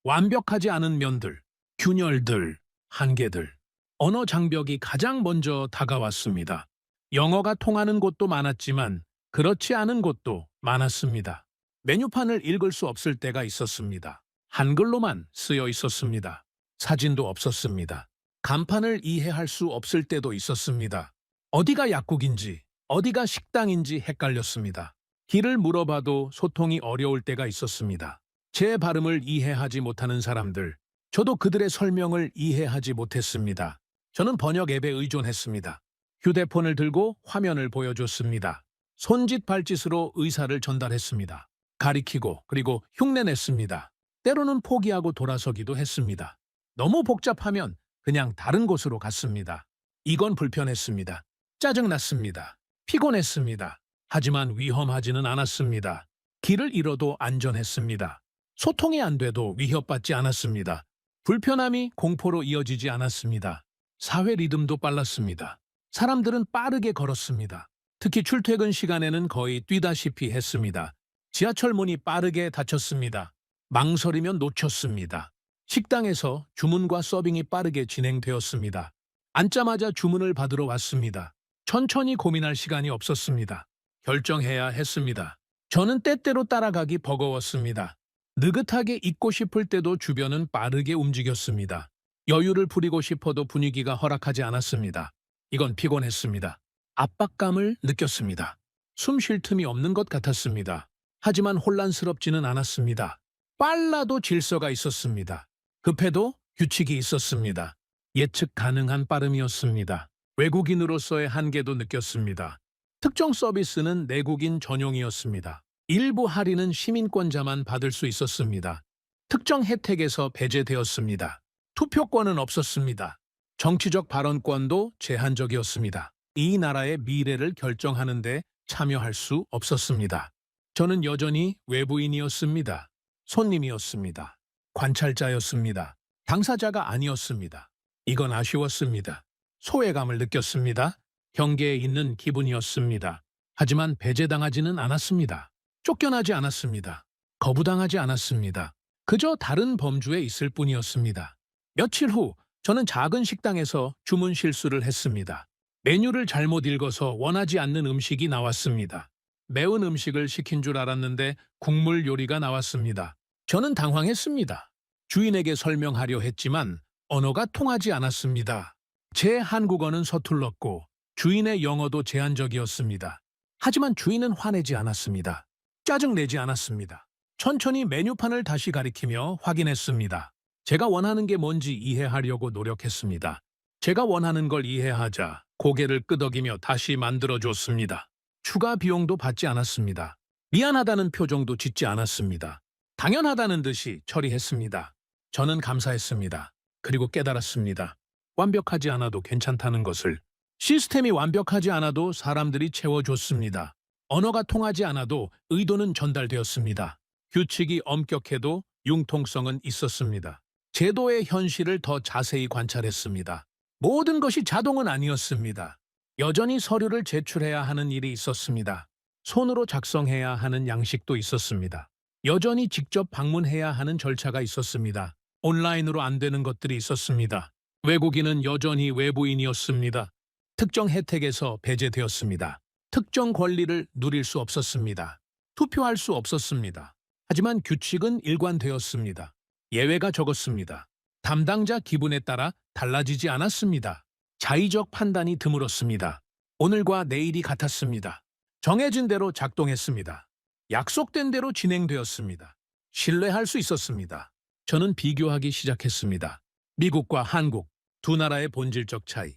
완벽하지 않은 면들, 균열들, 한계들. 언어 장벽이 가장 먼저 다가왔습니다. 영어가 통하는 곳도 많았지만 그렇지 않은 곳도 많았습니다. 메뉴판을 읽을 수 없을 때가 있었습니다. 한글로만 쓰여 있었습니다. 사진도 없었습니다. 간판을 이해할 수 없을 때도 있었습니다. 어디가 약국인지, 어디가 식당인지 헷갈렸습니다. 길을 물어봐도 소통이 어려울 때가 있었습니다. 제 발음을 이해하지 못하는 사람들, 저도 그들의 설명을 이해하지 못했습니다. 저는 번역 앱에 의존했습니다. 휴대폰을 들고 화면을 보여줬습니다. 손짓 발짓으로 의사를 전달했습니다. 가리키고 그리고 흉내냈습니다. 때로는 포기하고 돌아서기도 했습니다. 너무 복잡하면 그냥 다른 곳으로 갔습니다. 이건 불편했습니다. 짜증났습니다. 피곤했습니다. 하지만 위험하지는 않았습니다. 길을 잃어도 안전했습니다. 소통이 안 돼도 위협받지 않았습니다. 불편함이 공포로 이어지지 않았습니다. 사회 리듬도 빨랐습니다. 사람들은 빠르게 걸었습니다. 특히 출퇴근 시간에는 거의 뛰다시피 했습니다. 지하철 문이 빠르게 닫혔습니다. 망설이면 놓쳤습니다. 식당에서 주문과 서빙이 빠르게 진행되었습니다. 앉자마자 주문을 받으러 왔습니다. 천천히 고민할 시간이 없었습니다. 결정해야 했습니다. 저는 때때로 따라가기 버거웠습니다. 느긋하게 있고 싶을 때도 주변은 빠르게 움직였습니다. 여유를 부리고 싶어도 분위기가 허락하지 않았습니다. 이건 피곤했습니다. 압박감을 느꼈습니다. 숨 쉴 틈이 없는 것 같았습니다. 하지만 혼란스럽지는 않았습니다. 빨라도 질서가 있었습니다. 급해도 규칙이 있었습니다. 예측 가능한 빠름이었습니다. 외국인으로서의 한계도 느꼈습니다. 특정 서비스는 내국인 전용이었습니다. 일부 할인은 시민권자만 받을 수 있었습니다. 특정 혜택에서 배제되었습니다. 투표권은 없었습니다. 정치적 발언권도 제한적이었습니다. 이 나라의 미래를 결정하는데 참여할 수 없었습니다. 저는 여전히 외부인이었습니다. 손님이었습니다. 관찰자였습니다. 당사자가 아니었습니다. 이건 아쉬웠습니다. 소외감을 느꼈습니다. 경계에 있는 기분이었습니다. 하지만 배제당하지는 않았습니다. 쫓겨나지 않았습니다. 거부당하지 않았습니다. 그저 다른 범주에 있을 뿐이었습니다. 며칠 후 저는 작은 식당에서 주문 실수를 했습니다. 메뉴를 잘못 읽어서 원하지 않는 음식이 나왔습니다. 매운 음식을 시킨 줄 알았는데 국물 요리가 나왔습니다. 저는 당황했습니다. 주인에게 설명하려 했지만 언어가 통하지 않았습니다. 제 한국어는 서툴렀고 주인의 영어도 제한적이었습니다. 하지만 주인은 화내지 않았습니다. 짜증내지 않았습니다. 천천히 메뉴판을 다시 가리키며 확인했습니다. 제가 원하는 게 뭔지 이해하려고 노력했습니다. 제가 원하는 걸 이해하자 고개를 끄덕이며 다시 만들어줬습니다. 추가 비용도 받지 않았습니다. 미안하다는 표정도 짓지 않았습니다. 당연하다는 듯이 처리했습니다. 저는 감사했습니다. 그리고 깨달았습니다. 완벽하지 않아도 괜찮다는 것을. 시스템이 완벽하지 않아도 사람들이 채워줬습니다. 언어가 통하지 않아도 의도는 전달되었습니다. 규칙이 엄격해도 융통성은 있었습니다. 제도의 현실을 더 자세히 관찰했습니다. 모든 것이 자동은 아니었습니다. 여전히 서류를 제출해야 하는 일이 있었습니다. 손으로 작성해야 하는 양식도 있었습니다. 여전히 직접 방문해야 하는 절차가 있었습니다. 온라인으로 안 되는 것들이 있었습니다. 외국인은 여전히 외부인이었습니다. 특정 혜택에서 배제되었습니다. 특정 권리를 누릴 수 없었습니다. 투표할 수 없었습니다. 하지만 규칙은 일관되었습니다. 예외가 적었습니다. 담당자 기분에 따라 달라지지 않았습니다. 자의적 판단이 드물었습니다. 오늘과 내일이 같았습니다. 정해진 대로 작동했습니다. 약속된 대로 진행되었습니다. 신뢰할 수 있었습니다. 저는 비교하기 시작했습니다. 미국과 한국, 두 나라의 본질적 차이.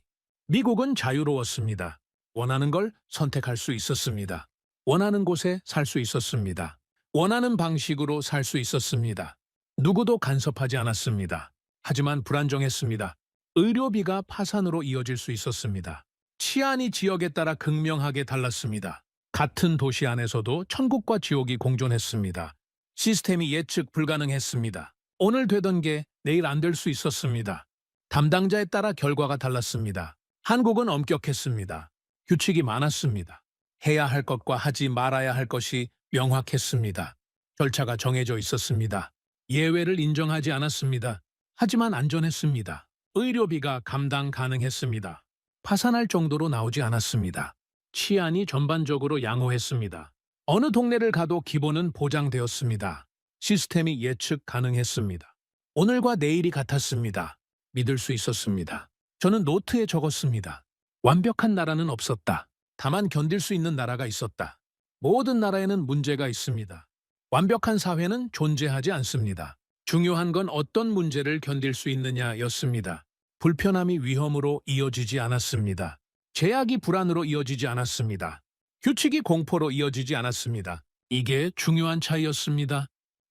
미국은 자유로웠습니다. 원하는 걸 선택할 수 있었습니다. 원하는 곳에 살 수 있었습니다. 원하는 방식으로 살 수 있었습니다. 누구도 간섭하지 않았습니다. 하지만 불안정했습니다. 의료비가 파산으로 이어질 수 있었습니다. 치안이 지역에 따라 극명하게 달랐습니다. 같은 도시 안에서도 천국과 지옥이 공존했습니다. 시스템이 예측 불가능했습니다. 오늘 되던 게 내일 안 될 수 있었습니다. 담당자에 따라 결과가 달랐습니다. 한국은 엄격했습니다. 규칙이 많았습니다. 해야 할 것과 하지 말아야 할 것이 명확했습니다. 절차가 정해져 있었습니다. 예외를 인정하지 않았습니다. 하지만 안전했습니다. 의료비가 감당 가능했습니다. 파산할 정도로 나오지 않았습니다. 치안이 전반적으로 양호했습니다. 어느 동네를 가도 기본은 보장되었습니다. 시스템이 예측 가능했습니다. 오늘과 내일이 같았습니다. 믿을 수 있었습니다. 저는 노트에 적었습니다. 완벽한 나라는 없었다. 다만 견딜 수 있는 나라가 있었다. 모든 나라에는 문제가 있습니다. 완벽한 사회는 존재하지 않습니다. 중요한 건 어떤 문제를 견딜 수 있느냐였습니다. 불편함이 위험으로 이어지지 않았습니다. 제약이 불안으로 이어지지 않았습니다. 규칙이 공포로 이어지지 않았습니다. 이게 중요한 차이였습니다.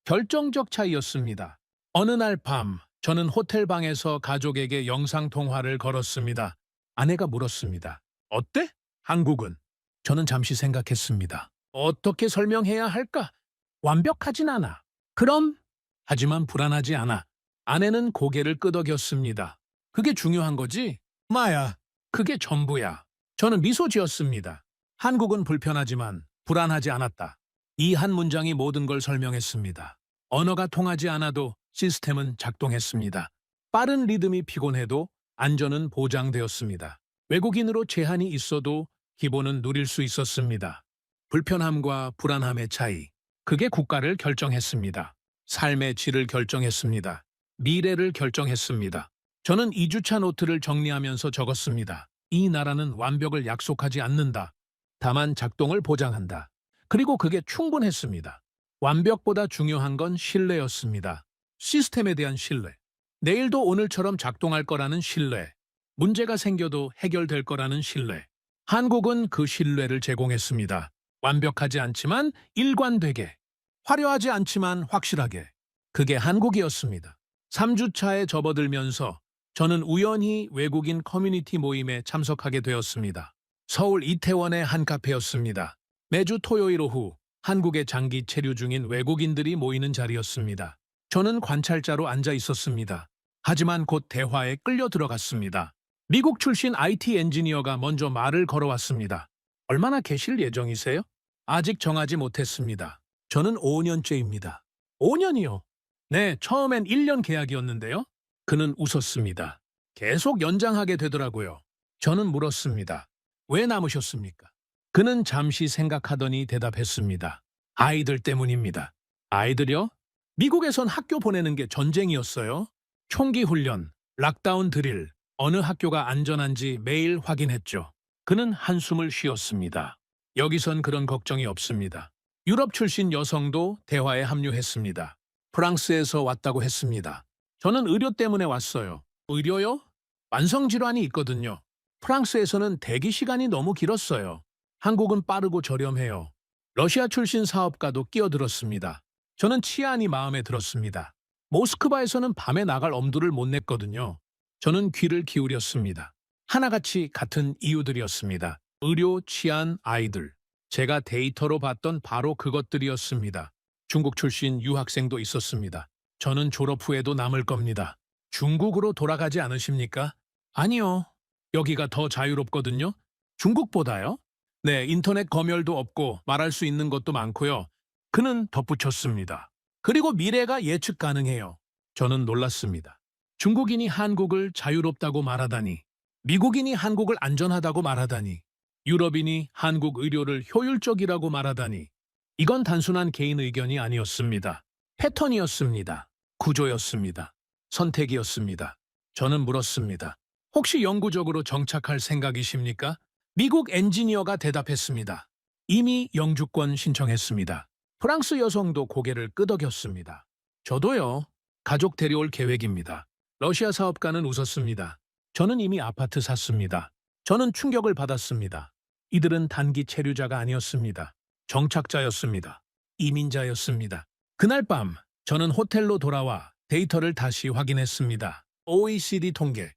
결정적 차이였습니다. 어느 날 밤, 저는 호텔 방에서 가족에게 영상통화를 걸었습니다. 아내가 물었습니다. 어때? 한국은? 저는 잠시 생각했습니다. 어떻게 설명해야 할까? 완벽하진 않아. 그럼? 하지만 불안하지 않아. 아내는 고개를 끄덕였습니다. 그게 중요한 거지? 마야, 그게 전부야. 저는 미소 지었습니다. 한국은 불편하지만 불안하지 않았다. 이 한 문장이 모든 걸 설명했습니다. 언어가 통하지 않아도 시스템은 작동했습니다. 빠른 리듬이 피곤해도 안전은 보장되었습니다. 외국인으로 제한이 있어도 기본은 누릴 수 있었습니다. 불편함과 불안함의 차이, 그게 국가를 결정했습니다. 삶의 질을 결정했습니다. 미래를 결정했습니다. 저는 2주차 노트를 정리하면서 적었습니다. 이 나라는 완벽을 약속하지 않는다. 다만 작동을 보장한다. 그리고 그게 충분했습니다. 완벽보다 중요한 건 신뢰였습니다. 시스템에 대한 신뢰. 내일도 오늘처럼 작동할 거라는 신뢰. 문제가 생겨도 해결될 거라는 신뢰. 한국은 그 신뢰를 제공했습니다. 완벽하지 않지만 일관되게. 화려하지 않지만 확실하게. 그게 한국이었습니다. 3주차에 접어들면서 저는 우연히 외국인 커뮤니티 모임에 참석하게 되었습니다. 서울 이태원의 한 카페였습니다. 매주 토요일 오후 한국에 장기 체류 중인 외국인들이 모이는 자리였습니다. 저는 관찰자로 앉아 있었습니다. 하지만 곧 대화에 끌려 들어갔습니다. 미국 출신 IT 엔지니어가 먼저 말을 걸어왔습니다. 얼마나 계실 예정이세요? 아직 정하지 못했습니다. 저는 5년째입니다. 5년이요? 네, 처음엔 1년 계약이었는데요. 그는 웃었습니다. 계속 연장하게 되더라고요. 저는 물었습니다. 왜 남으셨습니까? 그는 잠시 생각하더니 대답했습니다. 아이들 때문입니다. 아이들요? 미국에선 학교 보내는 게 전쟁이었어요. 총기 훈련, 락다운 드릴, 어느 학교가 안전한지 매일 확인했죠. 그는 한숨을 쉬었습니다. 여기선 그런 걱정이 없습니다. 유럽 출신 여성도 대화에 합류했습니다. 프랑스에서 왔다고 했습니다. 저는 의료 때문에 왔어요. 의료요? 만성질환이 있거든요. 프랑스에서는 대기 시간이 너무 길었어요. 한국은 빠르고 저렴해요. 러시아 출신 사업가도 끼어들었습니다. 저는 치안이 마음에 들었습니다. 모스크바에서는 밤에 나갈 엄두를 못 냈거든요. 저는 귀를 기울였습니다. 하나같이 같은 이유들이었습니다. 의료, 치안, 아이들. 제가 데이터로 봤던 바로 그것들이었습니다. 중국 출신 유학생도 있었습니다. 저는 졸업 후에도 남을 겁니다. 중국으로 돌아가지 않으십니까? 아니요. 여기가 더 자유롭거든요. 중국보다요? 네, 인터넷 검열도 없고 말할 수 있는 것도 많고요. 그는 덧붙였습니다. 그리고 미래가 예측 가능해요. 저는 놀랐습니다. 중국인이 한국을 자유롭다고 말하다니, 미국인이 한국을 안전하다고 말하다니, 유럽인이 한국 의료를 효율적이라고 말하다니, 이건 단순한 개인 의견이 아니었습니다. 패턴이었습니다. 구조였습니다. 선택이었습니다. 저는 물었습니다. 혹시 영구적으로 정착할 생각이십니까? 미국 엔지니어가 대답했습니다. 이미 영주권 신청했습니다. 프랑스 여성도 고개를 끄덕였습니다. 저도요. 가족 데려올 계획입니다. 러시아 사업가는 웃었습니다. 저는 이미 아파트 샀습니다. 저는 충격을 받았습니다. 이들은 단기 체류자가 아니었습니다. 정착자였습니다. 이민자였습니다. 그날 밤 저는 호텔로 돌아와 데이터를 다시 확인했습니다. OECD 통계,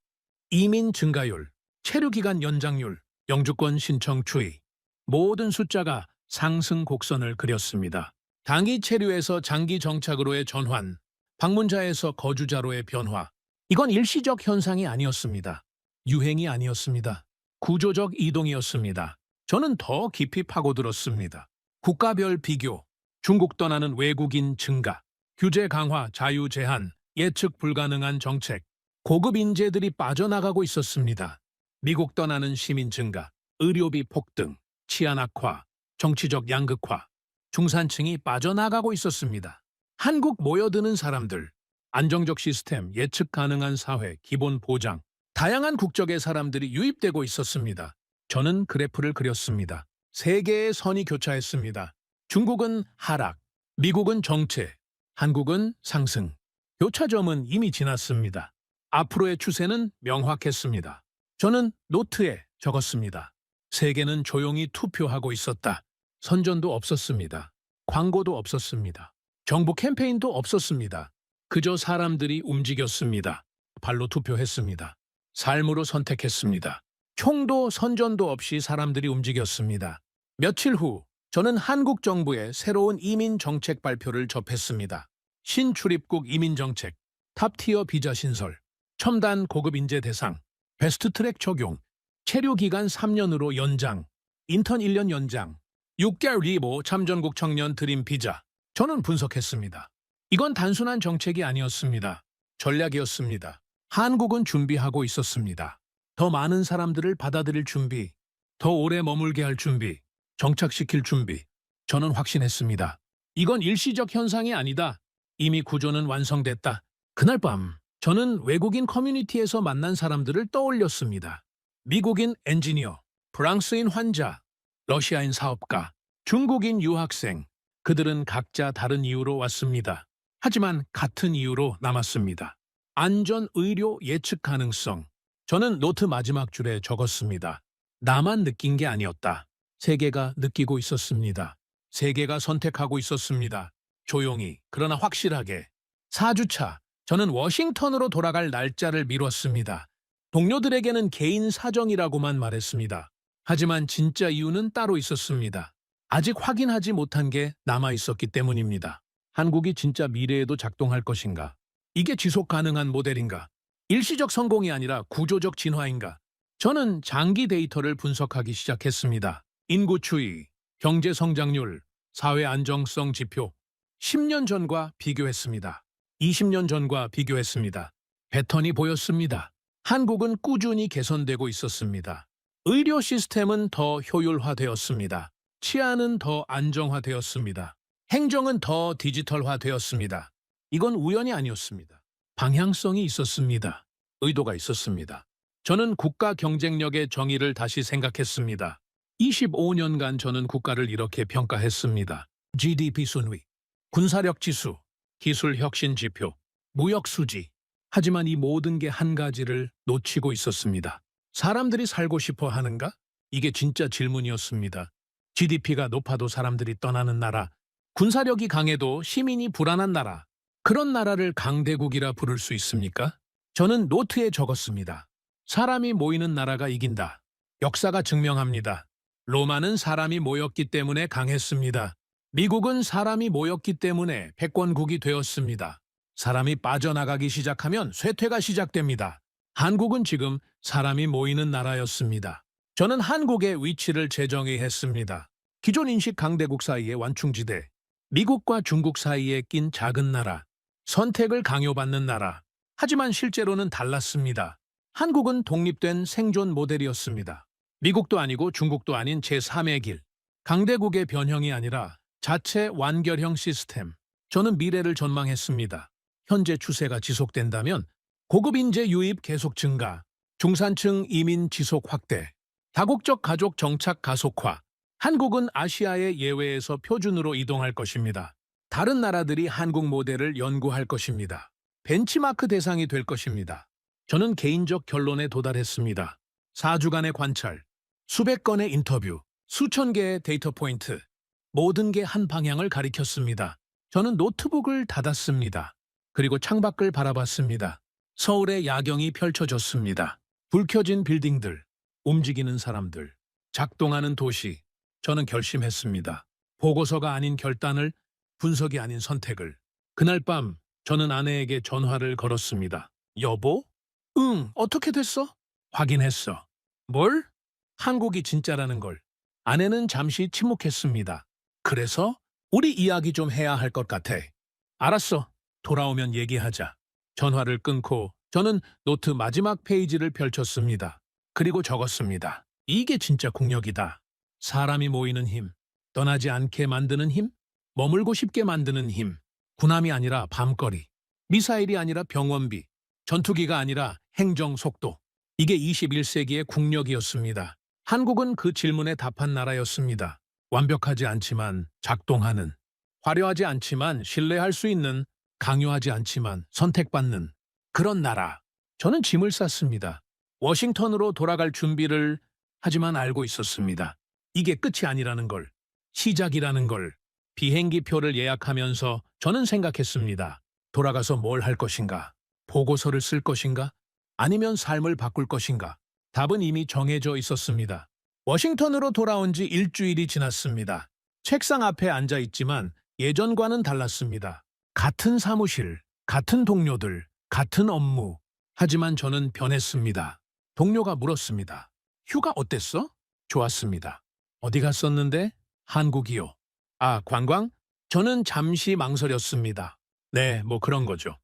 이민 증가율, 체류기간 연장률, 영주권 신청 추이. 모든 숫자가 상승 곡선을 그렸습니다. 단기 체류에서 장기 정착으로의 전환, 방문자에서 거주자로의 변화. 이건 일시적 현상이 아니었습니다. 유행이 아니었습니다. 구조적 이동이었습니다. 저는 더 깊이 파고들었습니다. 국가별 비교, 중국 떠나는 외국인 증가, 규제 강화, 자유 제한, 예측 불가능한 정책, 고급 인재들이 빠져나가고 있었습니다. 미국 떠나는 시민 증가, 의료비 폭등, 치안 악화, 정치적 양극화, 중산층이 빠져나가고 있었습니다. 한국 모여드는 사람들, 안정적 시스템, 예측 가능한 사회, 기본 보장, 다양한 국적의 사람들이 유입되고 있었습니다. 저는 그래프를 그렸습니다. 세 개의 선이 교차했습니다. 중국은 하락, 미국은 정체, 한국은 상승. 교차점은 이미 지났습니다. 앞으로의 추세는 명확했습니다. 저는 노트에 적었습니다. 세계는 조용히 투표하고 있었다. 선전도 없었습니다. 광고도 없었습니다. 정부 캠페인도 없었습니다. 그저 사람들이 움직였습니다. 발로 투표했습니다. 삶으로 선택했습니다. 총도 선전도 없이 사람들이 움직였습니다. 며칠 후 저는 한국 정부의 새로운 이민 정책 발표를 접했습니다. 신출입국 이민 정책, 탑티어 비자 신설, 첨단 고급 인재 대상, 베스트트랙 적용, 체류 기간 3년으로 연장, 인턴 1년 연장, 6개월 리보 참전국 청년 드림 비자. 저는 분석했습니다. 이건 단순한 정책이 아니었습니다. 전략이었습니다. 한국은 준비하고 있었습니다. 더 많은 사람들을 받아들일 준비, 더 오래 머물게 할 준비, 정착시킬 준비. 저는 확신했습니다. 이건 일시적 현상이 아니다. 이미 구조는 완성됐다. 그날 밤 저는 외국인 커뮤니티에서 만난 사람들을 떠올렸습니다. 미국인 엔지니어, 프랑스인 환자, 러시아인 사업가, 중국인 유학생. 그들은 각자 다른 이유로 왔습니다. 하지만 같은 이유로 남았습니다. 안전, 의료, 예측 가능성. 저는 노트 마지막 줄에 적었습니다. 나만 느낀 게 아니었다. 세계가 느끼고 있었습니다. 세계가 선택하고 있었습니다. 조용히, 그러나 확실하게. 4주차, 저는 워싱턴으로 돌아갈 날짜를 미뤘습니다. 동료들에게는 개인 사정이라고만 말했습니다. 하지만 진짜 이유는 따로 있었습니다. 아직 확인하지 못한 게 남아 있었기 때문입니다. 한국이 진짜 미래에도 작동할 것인가? 이게 지속 가능한 모델인가? 일시적 성공이 아니라 구조적 진화인가? 저는 장기 데이터를 분석하기 시작했습니다. 인구 추이, 경제 성장률, 사회 안정성 지표. 10년 전과 비교했습니다. 20년 전과 비교했습니다. 패턴이 보였습니다. 한국은 꾸준히 개선되고 있었습니다. 의료 시스템은 더 효율화되었습니다. 치안은 더 안정화되었습니다. 행정은 더 디지털화되었습니다. 이건 우연이 아니었습니다. 방향성이 있었습니다. 의도가 있었습니다. 저는 국가 경쟁력의 정의를 다시 생각했습니다. 25년간 저는 국가를 이렇게 평가했습니다. GDP 순위, 군사력 지수, 기술 혁신 지표, 무역 수지. 하지만 이 모든 게 한 가지를 놓치고 있었습니다. 사람들이 살고 싶어 하는가? 이게 진짜 질문이었습니다. GDP가 높아도 사람들이 떠나는 나라, 군사력이 강해도 시민이 불안한 나라, 그런 나라를 강대국이라 부를 수 있습니까? 저는 노트에 적었습니다. 사람이 모이는 나라가 이긴다. 역사가 증명합니다. 로마는 사람이 모였기 때문에 강했습니다. 미국은 사람이 모였기 때문에 패권국이 되었습니다. 사람이 빠져나가기 시작하면 쇠퇴가 시작됩니다. 한국은 지금 사람이 모이는 나라였습니다. 저는 한국의 위치를 재정의했습니다. 기존 인식 강대국 사이의 완충지대, 미국과 중국 사이에 낀 작은 나라, 선택을 강요받는 나라. 하지만 실제로는 달랐습니다. 한국은 독립된 생존 모델이었습니다. 미국도 아니고 중국도 아닌 제3의 길, 강대국의 변형이 아니라 자체 완결형 시스템. 저는 미래를 전망했습니다. 현재 추세가 지속된다면 고급 인재 유입 계속 증가, 중산층 이민 지속 확대, 다국적 가족 정착 가속화. 한국은 아시아의 예외에서 표준으로 이동할 것입니다. 다른 나라들이 한국 모델을 연구할 것입니다. 벤치마크 대상이 될 것입니다. 저는 개인적 결론에 도달했습니다. 4주간의 관찰, 수백 건의 인터뷰, 수천 개의 데이터 포인트, 모든 게 한 방향을 가리켰습니다. 저는 노트북을 닫았습니다. 그리고 창밖을 바라봤습니다. 서울의 야경이 펼쳐졌습니다. 불 켜진 빌딩들, 움직이는 사람들, 작동하는 도시. 저는 결심했습니다. 보고서가 아닌 결단을, 분석이 아닌 선택을. 그날 밤 저는 아내에게 전화를 걸었습니다. 여보? 응, 어떻게 됐어? 확인했어. 뭘? 한국이 진짜라는 걸. 아내는 잠시 침묵했습니다. 그래서 우리 이야기 좀 해야 할 것 같아. 알았어. 돌아오면 얘기하자. 전화를 끊고 저는 노트 마지막 페이지를 펼쳤습니다. 그리고 적었습니다. 이게 진짜 국력이다. 사람이 모이는 힘, 떠나지 않게 만드는 힘, 머물고 싶게 만드는 힘. 군함이 아니라 밤거리, 미사일이 아니라 병원비, 전투기가 아니라 행정 속도. 이게 21세기의 국력이었습니다. 한국은 그 질문에 답한 나라였습니다. 완벽하지 않지만 작동하는, 화려하지 않지만 신뢰할 수 있는, 강요하지 않지만 선택받는 그런 나라. 저는 짐을 쌌습니다. 워싱턴으로 돌아갈 준비를 하지만 알고 있었습니다. 이게 끝이 아니라는 걸, 시작이라는 걸. 비행기 표를 예약하면서 저는 생각했습니다. 돌아가서 뭘 할 것인가? 보고서를 쓸 것인가? 아니면 삶을 바꿀 것인가? 답은 이미 정해져 있었습니다. 워싱턴으로 돌아온 지 일주일이 지났습니다. 책상 앞에 앉아 있지만 예전과는 달랐습니다. 같은 사무실, 같은 동료들, 같은 업무. 하지만 저는 변했습니다. 동료가 물었습니다. 휴가 어땠어? 좋았습니다. 어디 갔었는데? 한국이요. 아, 관광? 저는 잠시 망설였습니다. 네, 뭐 그런 거죠.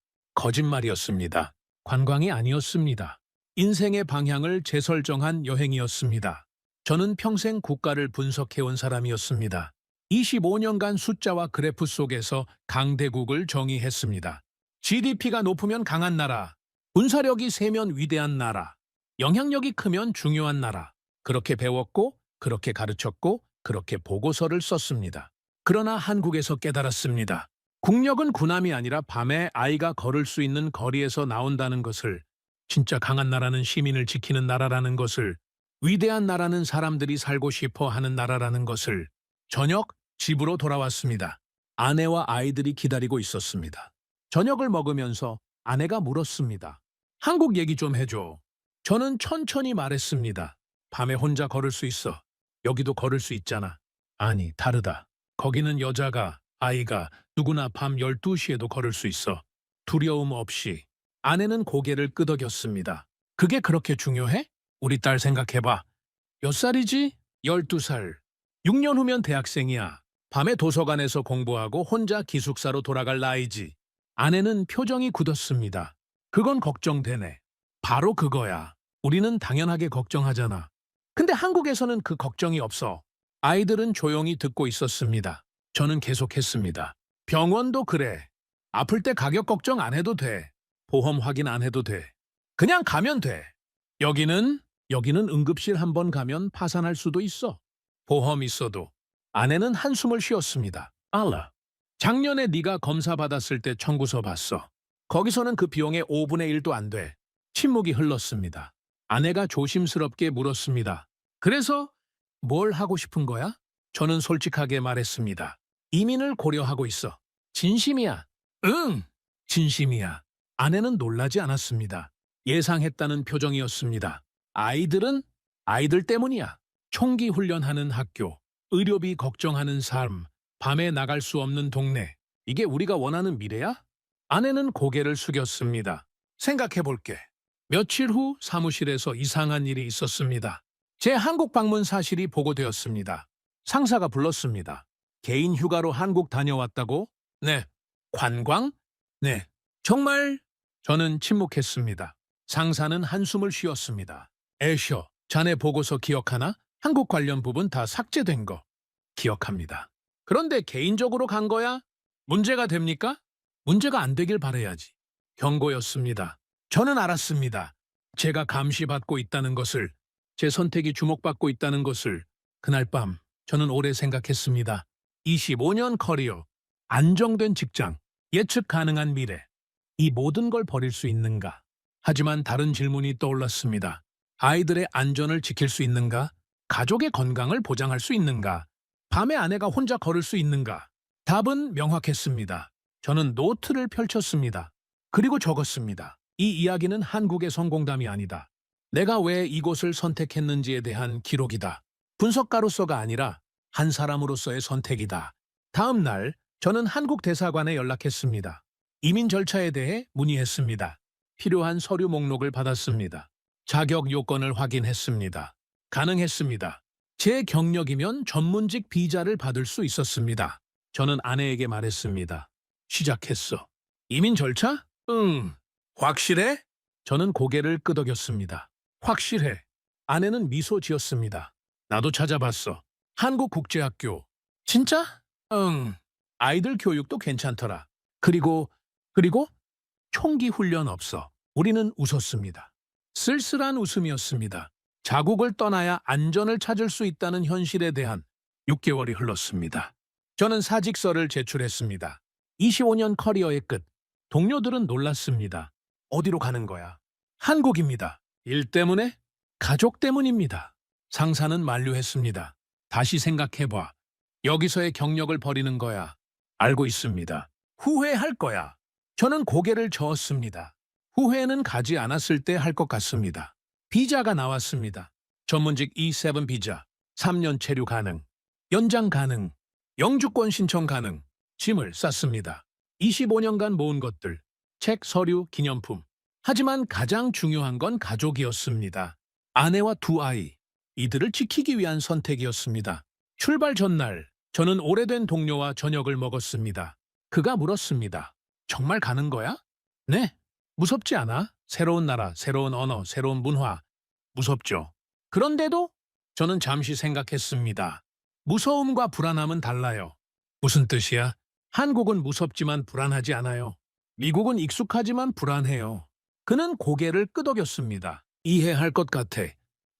거짓말이었습니다. 관광이 아니었습니다. 인생의 방향을 재설정한 여행이었습니다. 저는 평생 국가를 분석해온 사람이었습니다. 25년간 숫자와 그래프 속에서 강대국을 정의했습니다. GDP가 높으면 강한 나라, 군사력이 세면 위대한 나라, 영향력이 크면 중요한 나라. 그렇게 배웠고, 그렇게 가르쳤고, 그렇게 보고서를 썼습니다. 그러나 한국에서 깨달았습니다. 국력은 군함이 아니라 밤에 아이가 걸을 수 있는 거리에서 나온다는 것을, 진짜 강한 나라는 시민을 지키는 나라라는 것을, 위대한 나라는 사람들이 살고 싶어 하는 나라라는 것을. 저녁 집으로 돌아왔습니다. 아내와 아이들이 기다리고 있었습니다. 저녁을 먹으면서 아내가 물었습니다. 한국 얘기 좀 해줘. 저는 천천히 말했습니다. 밤에 혼자 걸을 수 있어. 여기도 걸을 수 있잖아. 아니, 다르다. 거기는 여자가, 아이가 누구나 밤 12시에도 걸을 수 있어. 두려움 없이. 아내는 고개를 끄덕였습니다. 그게 그렇게 중요해? 우리 딸 생각해봐. 몇 살이지? 12살. 6년 후면 대학생이야. 밤에 도서관에서 공부하고 혼자 기숙사로 돌아갈 나이지. 아내는 표정이 굳었습니다. 그건 걱정되네. 바로 그거야. 우리는 당연하게 걱정하잖아. 근데 한국에서는 그 걱정이 없어. 아이들은 조용히 듣고 있었습니다. 저는 계속했습니다. 병원도 그래. 아플 때 가격 걱정 안 해도 돼. 보험 확인 안 해도 돼. 그냥 가면 돼. 여기는 응급실 한 번 가면 파산할 수도 있어. 보험 있어도. 아내는 한숨을 쉬었습니다. 알라. 작년에 네가 검사 받았을 때 청구서 봤어. 거기서는 그 비용의 5분의 1도 안 돼. 침묵이 흘렀습니다. 아내가 조심스럽게 물었습니다. 그래서 뭘 하고 싶은 거야? 저는 솔직하게 말했습니다. 이민을 고려하고 있어. 진심이야. 응, 진심이야. 아내는 놀라지 않았습니다. 예상했다는 표정이었습니다. 아이들 때문이야. 총기 훈련하는 학교, 의료비 걱정하는 삶, 밤에 나갈 수 없는 동네. 이게 우리가 원하는 미래야? 아내는 고개를 숙였습니다. 생각해볼게. 며칠 후 사무실에서 이상한 일이 있었습니다. 제 한국 방문 사실이 보고되었습니다. 상사가 불렀습니다. 개인 휴가로 한국 다녀왔다고? 네. 관광? 네. 정말? 저는 침묵했습니다. 상사는 한숨을 쉬었습니다. 애셔, 자네 보고서 기억하나? 한국 관련 부분 다 삭제된 거. 기억합니다. 그런데 개인적으로 간 거야? 문제가 됩니까? 문제가 안 되길 바라야지. 경고였습니다. 저는 알았습니다. 제가 감시받고 있다는 것을, 제 선택이 주목받고 있다는 것을. 그날 밤 저는 오래 생각했습니다. 25년 커리어, 안정된 직장, 예측 가능한 미래. 이 모든 걸 버릴 수 있는가? 하지만 다른 질문이 떠올랐습니다. 아이들의 안전을 지킬 수 있는가? 가족의 건강을 보장할 수 있는가? 밤에 아내가 혼자 걸을 수 있는가? 답은 명확했습니다. 저는 노트를 펼쳤습니다. 그리고 적었습니다. 이 이야기는 한국의 성공담이 아니다. 내가 왜 이곳을 선택했는지에 대한 기록이다. 분석가로서가 아니라 한 사람으로서의 선택이다. 다음 날 저는 한국 대사관에 연락했습니다. 이민 절차에 대해 문의했습니다. 필요한 서류 목록을 받았습니다. 자격 요건을 확인했습니다. 가능했습니다. 제 경력이면 전문직 비자를 받을 수 있었습니다. 저는 아내에게 말했습니다. 시작했어. 이민 절차? 응. 확실해? 저는 고개를 끄덕였습니다. 확실해. 아내는 미소 지었습니다. 나도 찾아봤어. 한국국제학교. 진짜? 응. 아이들 교육도 괜찮더라. 그리고 총기 훈련 없어. 우리는 웃었습니다. 쓸쓸한 웃음이었습니다. 자국을 떠나야 안전을 찾을 수 있다는 현실에 대한 6개월이 흘렀습니다. 저는 사직서를 제출했습니다. 25년 커리어의 끝. 동료들은 놀랐습니다. 어디로 가는 거야? 한국입니다. 일 때문에? 가족 때문입니다. 상사는 만류했습니다. 다시 생각해봐. 여기서의 경력을 버리는 거야. 알고 있습니다. 후회할 거야. 저는 고개를 저었습니다. 후회는 가지 않았을 때 할 것 같습니다. 비자가 나왔습니다. 전문직 E7 비자, 3년 체류 가능, 연장 가능, 영주권 신청 가능, 짐을 쌌습니다. 25년간 모은 것들, 책, 서류, 기념품. 하지만 가장 중요한 건 가족이었습니다. 아내와 두 아이, 이들을 지키기 위한 선택이었습니다. 출발 전날, 저는 오래된 동료와 저녁을 먹었습니다. 그가 물었습니다. 정말 가는 거야? 네. 무섭지 않아? 새로운 나라, 새로운 언어, 새로운 문화. 무섭죠. 그런데도 저는 잠시 생각했습니다. 무서움과 불안함은 달라요. 무슨 뜻이야? 한국은 무섭지만 불안하지 않아요. 미국은 익숙하지만 불안해요. 그는 고개를 끄덕였습니다. 이해할 것 같아.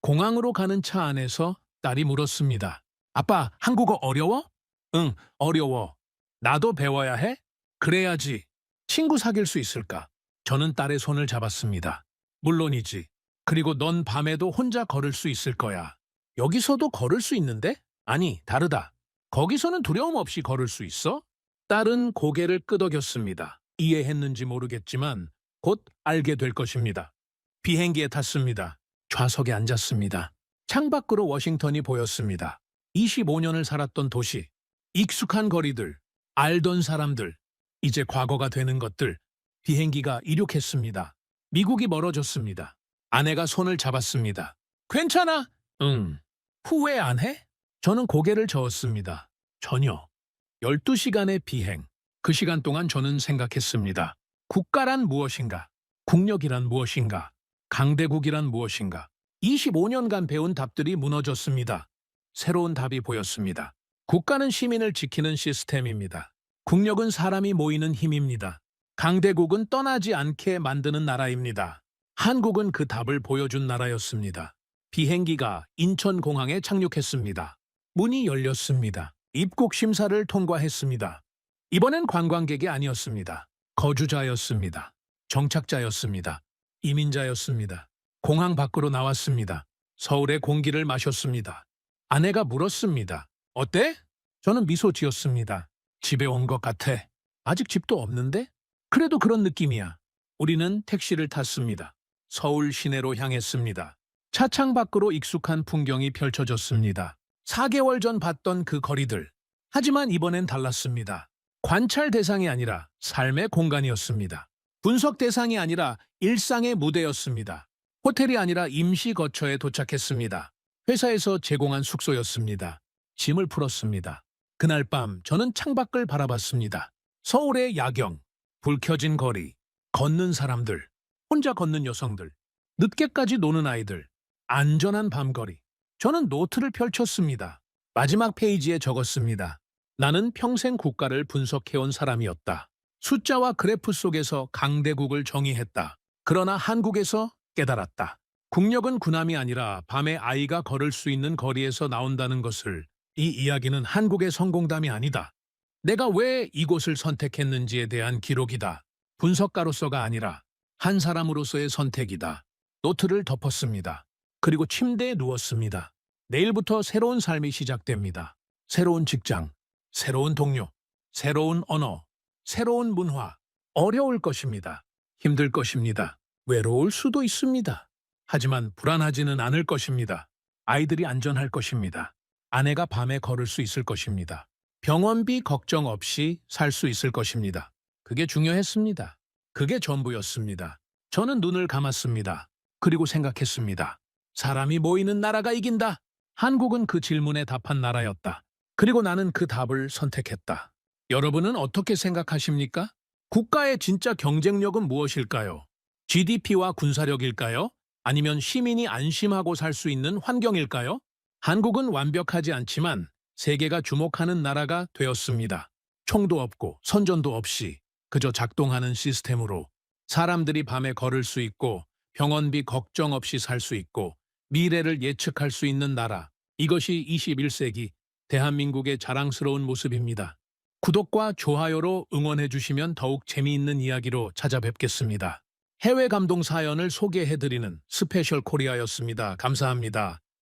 공항으로 가는 차 안에서 딸이 물었습니다. 아빠, 한국어 어려워? 응, 어려워. 나도 배워야 해? 그래야지. 친구 사귈 수 있을까? 저는 딸의 손을 잡았습니다. 물론이지. 그리고 넌 밤에도 혼자 걸을 수 있을 거야. 여기서도 걸을 수 있는데? 아니, 다르다. 거기서는 두려움 없이 걸을 수 있어? 딸은 고개를 끄덕였습니다. 이해했는지 모르겠지만 곧 알게 될 것입니다. 비행기에 탔습니다. 좌석에 앉았습니다. 창밖으로 워싱턴이 보였습니다. 25년을 살았던 도시, 익숙한 거리들, 알던 사람들, 이제 과거가 되는 것들. 비행기가 이륙했습니다. 미국이 멀어졌습니다. 아내가 손을 잡았습니다. 괜찮아? 응. 후회 안 해? 저는 고개를 저었습니다. 전혀. 12시간의 비행. 그 시간 동안 저는 생각했습니다. 국가란 무엇인가? 국력이란 무엇인가? 강대국이란 무엇인가? 25년간 배운 답들이 무너졌습니다. 새로운 답이 보였습니다. 국가는 시민을 지키는 시스템입니다. 국력은 사람이 모이는 힘입니다. 강대국은 떠나지 않게 만드는 나라입니다. 한국은 그 답을 보여준 나라였습니다. 비행기가 인천공항에 착륙했습니다. 문이 열렸습니다. 입국 심사를 통과했습니다. 이번엔 관광객이 아니었습니다. 거주자였습니다. 정착자였습니다. 이민자였습니다. 공항 밖으로 나왔습니다. 서울의 공기를 마셨습니다. 아내가 물었습니다. 어때? 저는 미소 지었습니다. 집에 온 것 같아. 아직 집도 없는데? 그래도 그런 느낌이야. 우리는 택시를 탔습니다. 서울 시내로 향했습니다. 차창 밖으로 익숙한 풍경이 펼쳐졌습니다. 4개월 전 봤던 그 거리들. 하지만 이번엔 달랐습니다. 관찰 대상이 아니라 삶의 공간이었습니다. 분석 대상이 아니라 일상의 무대였습니다. 호텔이 아니라 임시 거처에 도착했습니다. 회사에서 제공한 숙소였습니다. 짐을 풀었습니다. 그날 밤 저는 창밖을 바라봤습니다. 서울의 야경, 불 켜진 거리, 걷는 사람들, 혼자 걷는 여성들, 늦게까지 노는 아이들, 안전한 밤거리. 저는 노트를 펼쳤습니다. 마지막 페이지에 적었습니다. 나는 평생 국가를 분석해온 사람이었다. 숫자와 그래프 속에서 강대국을 정의했다. 그러나 한국에서 깨달았다. 국력은 군함이 아니라 밤에 아이가 걸을 수 있는 거리에서 나온다는 것을. 이 이야기는 한국의 성공담이 아니다. 내가 왜 이곳을 선택했는지에 대한 기록이다. 분석가로서가 아니라 한 사람으로서의 선택이다. 노트를 덮었습니다. 그리고 침대에 누웠습니다. 내일부터 새로운 삶이 시작됩니다. 새로운 직장, 새로운 동료, 새로운 언어, 새로운 문화. 어려울 것입니다. 힘들 것입니다. 외로울 수도 있습니다. 하지만 불안하지는 않을 것입니다. 아이들이 안전할 것입니다. 아내가 밤에 걸을 수 있을 것입니다. 병원비 걱정 없이 살 수 있을 것입니다. 그게 중요했습니다. 그게 전부였습니다. 저는 눈을 감았습니다. 그리고 생각했습니다. 사람이 모이는 나라가 이긴다. 한국은 그 질문에 답한 나라였다. 그리고 나는 그 답을 선택했다. 여러분은 어떻게 생각하십니까? 국가의 진짜 경쟁력은 무엇일까요? GDP와 군사력일까요? 아니면 시민이 안심하고 살 수 있는 환경일까요? 한국은 완벽하지 않지만 세계가 주목하는 나라가 되었습니다. 총도 없고 선전도 없이 그저 작동하는 시스템으로 사람들이 밤에 걸을 수 있고 병원비 걱정 없이 살 수 있고 미래를 예측할 수 있는 나라. 이것이 21세기 대한민국의 자랑스러운 모습입니다. 구독과 좋아요로 응원해 주시면 더욱 재미있는 이야기로 찾아뵙겠습니다. 해외 감동 사연을 소개해드리는 스페셜 코리아였습니다. 감사합니다.